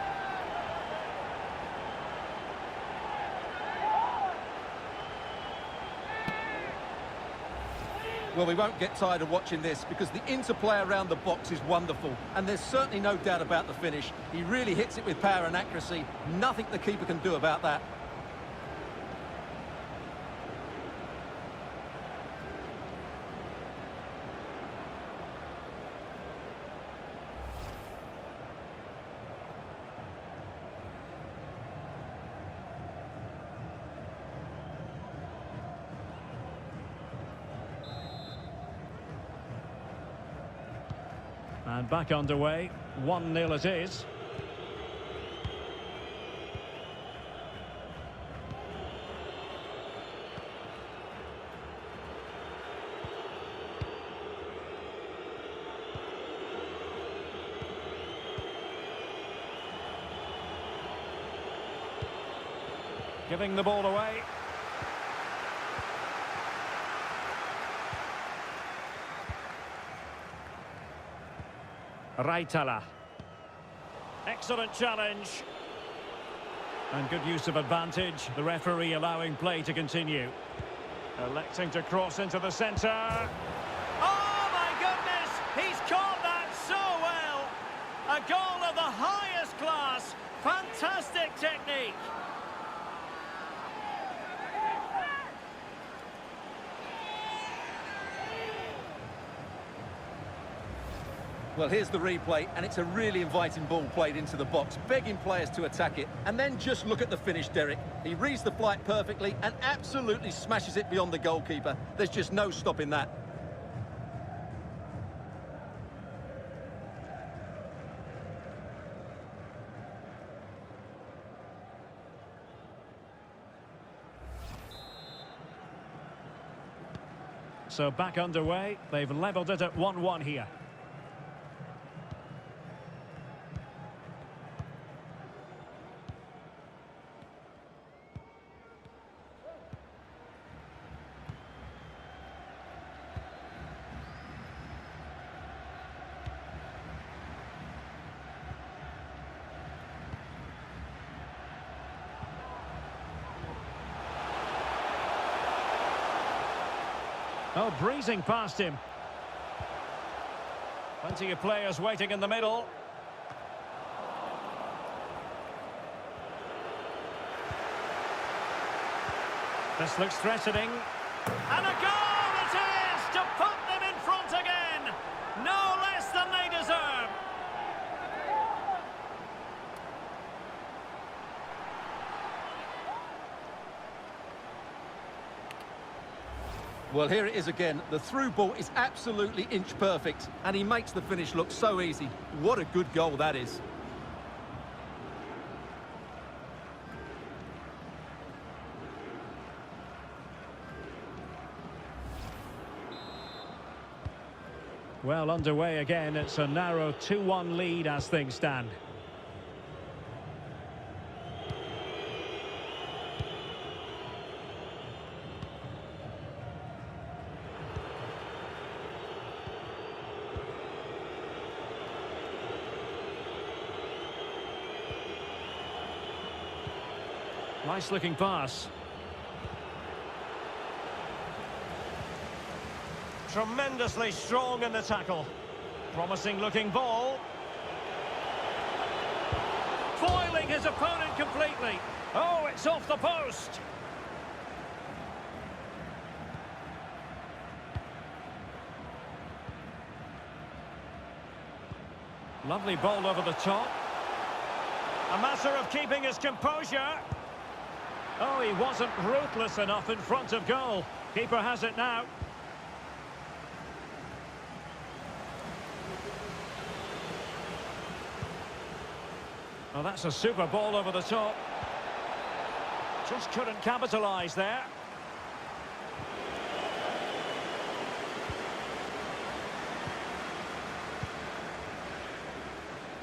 Well, we won't get tired of watching this because the interplay around the box is wonderful. And there's certainly no doubt about the finish. He really hits it with power and accuracy. Nothing the keeper can do about that. And back underway, 1-0 it is. Giving the ball away. Raitala. Excellent challenge. And good use of advantage. The referee allowing play to continue. Electing to cross into the centre. Oh my goodness! He's caught that so well! A goal of the highest class. Fantastic technique. Well, here's the replay, and it's a really inviting ball played into the box, begging players to attack it. And then just look at the finish, Derek. He reads the flight perfectly and absolutely smashes it beyond the goalkeeper. There's just no stopping that. So back underway. They've levelled it at 1-1 here. Oh, breezing past him. Plenty of players waiting in the middle. This looks threatening. And a goal it is to put them in front again. No less than they deserve. Well, here it is again. The through ball is absolutely inch perfect, and he makes the finish look so easy. What a good goal that is. Well, underway again. It's a narrow 2-1 lead as things stand. Nice looking pass. Tremendously strong in the tackle. Promising looking ball. Foiling his opponent completely. Oh, it's off the post. Lovely ball over the top. A matter of keeping his composure. Oh, he wasn't ruthless enough in front of goal. Keeper has it now. Oh, that's a super ball over the top. Just couldn't capitalise there.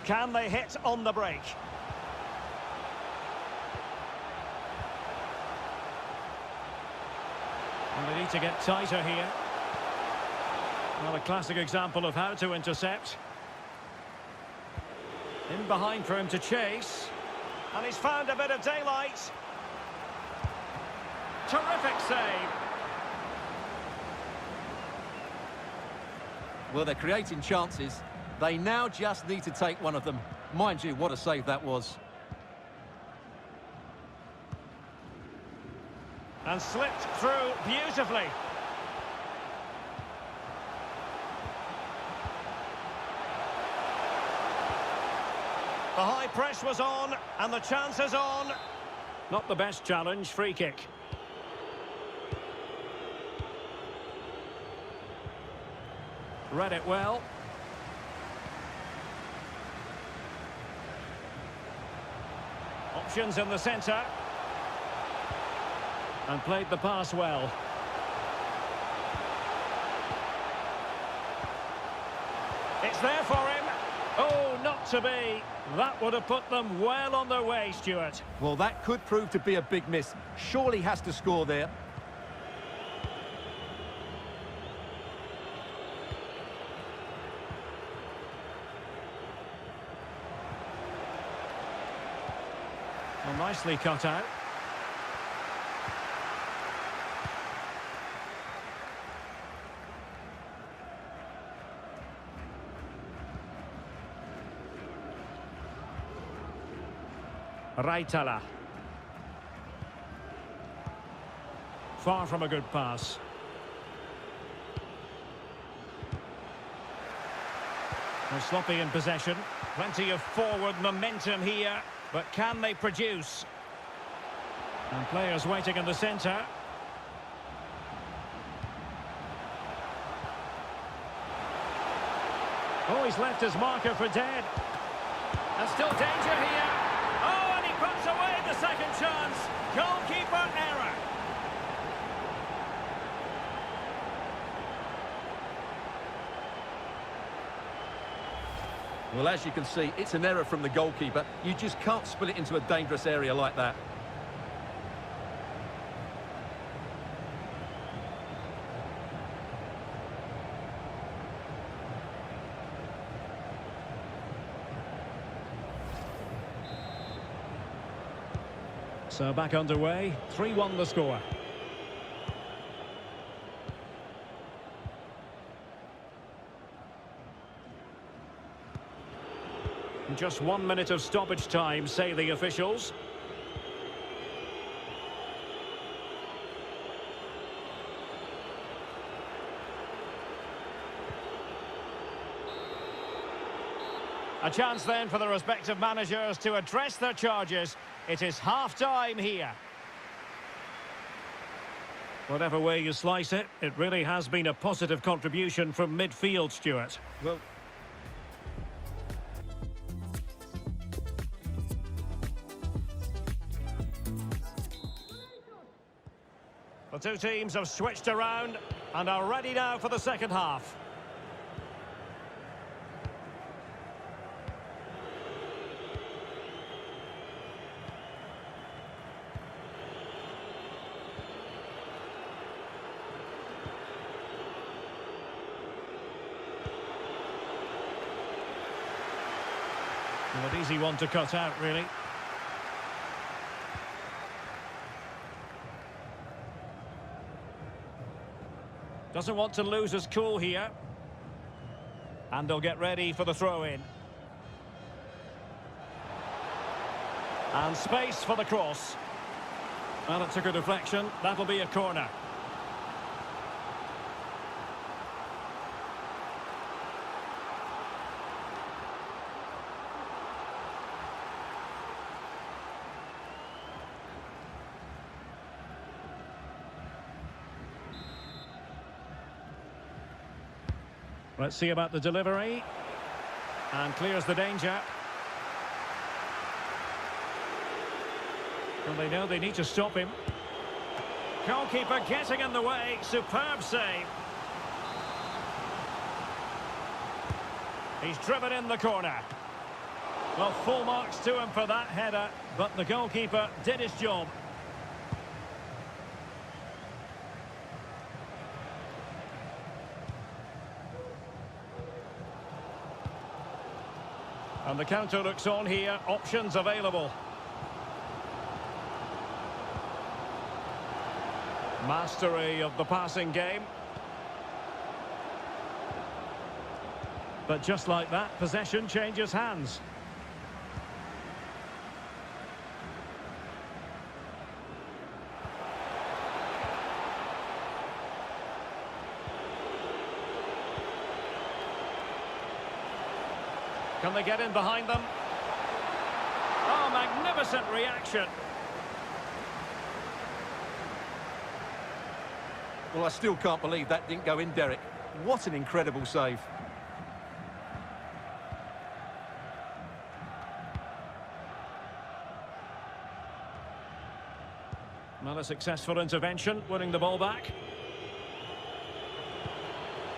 Can they hit on the break? And they need to get tighter here. Well, a classic example of how to intercept. In behind for him to chase. And he's found a bit of daylight. Terrific save. Well, they're creating chances. They now just need to take one of them. Mind you, what a save that was. And slipped through beautifully. The high press was on, and the chance is on. Not the best challenge, free kick. Read it well. Options in the centre. And played the pass well. It's there for him. Oh, not to be. That would have put them well on their way, Stuart. Well, that could prove to be a big miss. Surely has to score there. Well, nicely cut out. Raitala. Far from a good pass. They're sloppy in possession. Plenty of forward momentum here, but can they produce? And players waiting in the centre. Oh, he's left his marker for dead. And still danger here. Oh, and he puts away the second chance. Goalkeeper error. Well, as you can see, it's an error from the goalkeeper. You just can't spill it into a dangerous area like that. So back underway, 3-1 the score. Just 1 minute of stoppage time, say the officials. A chance then for the respective managers to address their charges. It is half-time here. Whatever way you slice it, it really has been a positive contribution from midfield, Stuart. Well, the two teams have switched around and are ready now for the second half. Well, an easy one to cut out, really. Doesn't want to lose his cool here. And they'll get ready for the throw-in. And space for the cross. Well, it took a deflection. That'll be a corner. Let's see about the delivery. And clears the danger. Well, they know they need to stop him. Goalkeeper getting in the way. Superb save. He's driven in the corner. Well, full marks to him for that header, but the goalkeeper did his job. And the counter looks on here. Options available. Mastery of the passing game. But just like that, possession changes hands. Can they get in behind them? Oh, magnificent reaction. well, I still can't believe that didn't go in, Derek. What an incredible save. Well, a successful intervention, winning the ball back.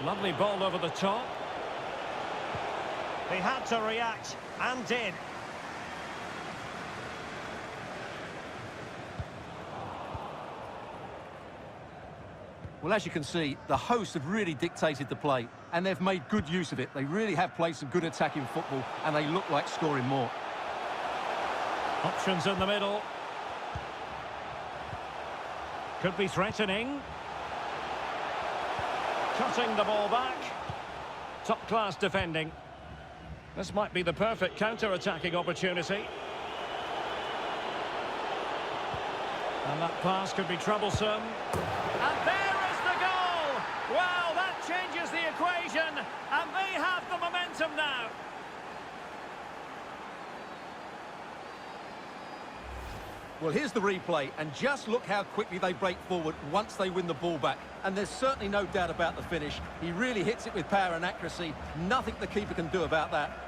Lovely ball over the top. He had to react, and did. Well, as you can see, the hosts have really dictated the play, and they've made good use of it. They really have played some good attacking football, and they look like scoring more. Options in the middle. Could be threatening. Cutting the ball back. Top-class defending. This might be the perfect counter-attacking opportunity. And that pass could be troublesome. And there is the goal! Well, that changes the equation, and they have the momentum now. Well, here's the replay, and just look how quickly they break forward once they win the ball back. And there's certainly no doubt about the finish. He really hits it with power and accuracy. Nothing the keeper can do about that.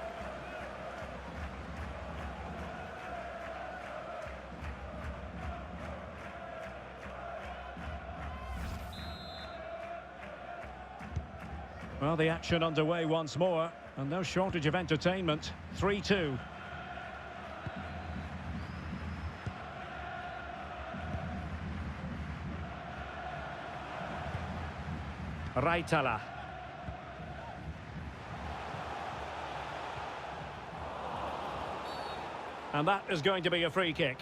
Well, the action underway once more. And no shortage of entertainment. 3-2. Raitala. And that is going to be a free kick.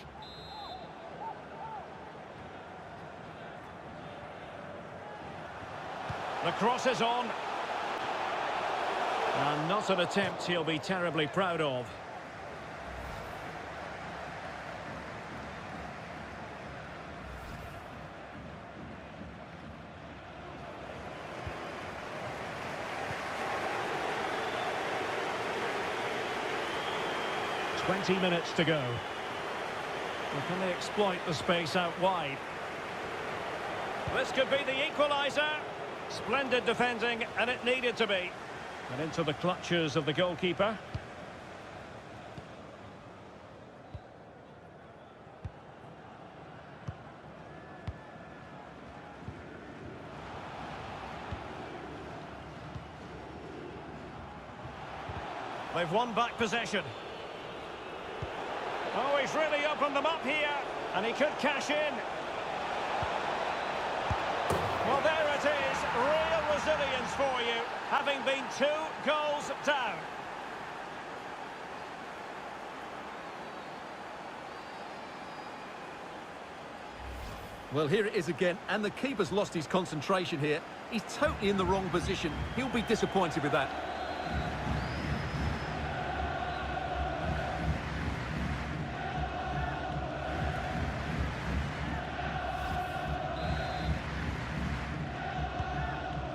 The cross is on. And not an attempt he'll be terribly proud of. "20 minutes to go. Well, can they exploit the space out wide? This could be the equaliser. Splendid defending, and it needed to be. And into the clutches of the goalkeeper. They've won back possession. Oh, he's really opened them up here, and he could cash in. Well, there it is, real resilience for you, having been 2 goals down. Well, here it is again, and the keeper's lost his concentration here. He's totally in the wrong position. He'll be disappointed with that.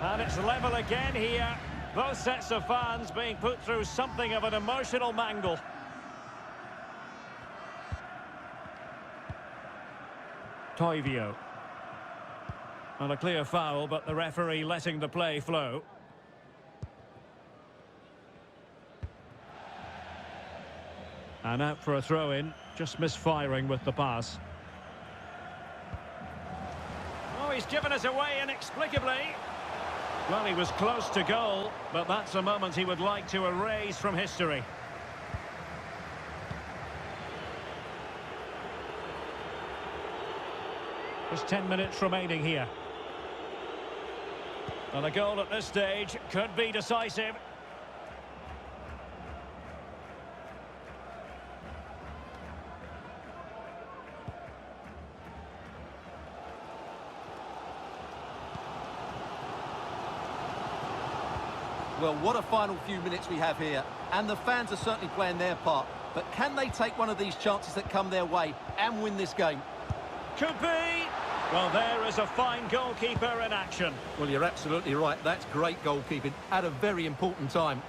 And it's level again here. Both sets of fans being put through something of an emotional mangle. Toivio. And a clear foul, but the referee letting the play flow. And out for a throw-in, just misfiring with the pass. Oh, he's given us away inexplicably. Well, he was close to goal, but that's a moment he would like to erase from history. There's 10 minutes remaining here. And a goal at this stage could be decisive. Well, what a final few minutes we have here. And the fans are certainly playing their part. But can they take one of these chances that come their way and win this game? Could be. Well, there is a fine goalkeeper in action. Well, you're absolutely right. That's great goalkeeping at a very important time.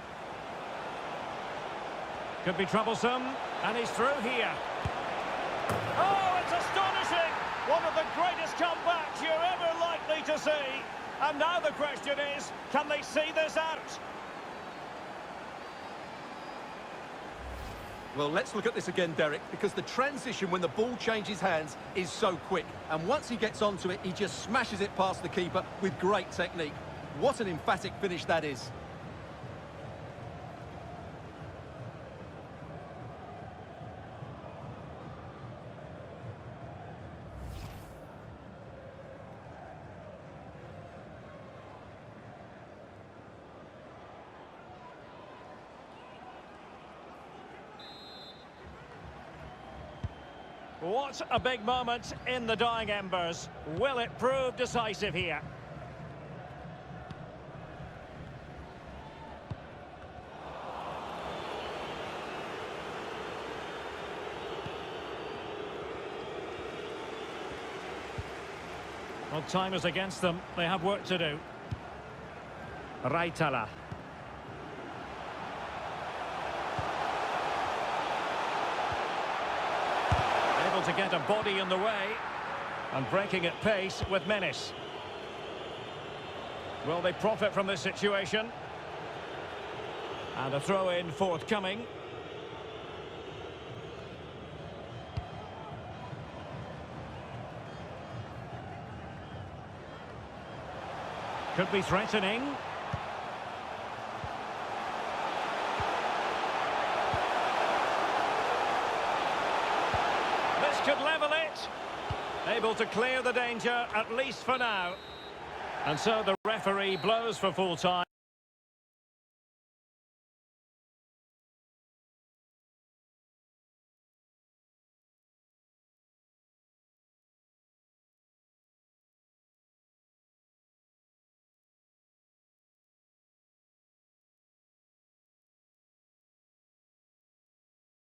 Could be troublesome. And he's through here. Oh, it's astonishing! One of the greatest comebacks you're ever likely to see. And now the question is, can they see this out? Well, let's look at this again, Derek, because the transition when the ball changes hands is so quick. And once he gets onto it, he just smashes it past the keeper with great technique. What an emphatic finish that is. What a big moment in the dying embers. Will it prove decisive here? Well, time is against them. They have work to do. Raitala. To get a body in the way and breaking at pace with menace. Will they profit from this situation? And a throw-in forthcoming. Could be threatening. Able to clear the danger, at least for now. And so the referee blows for full time.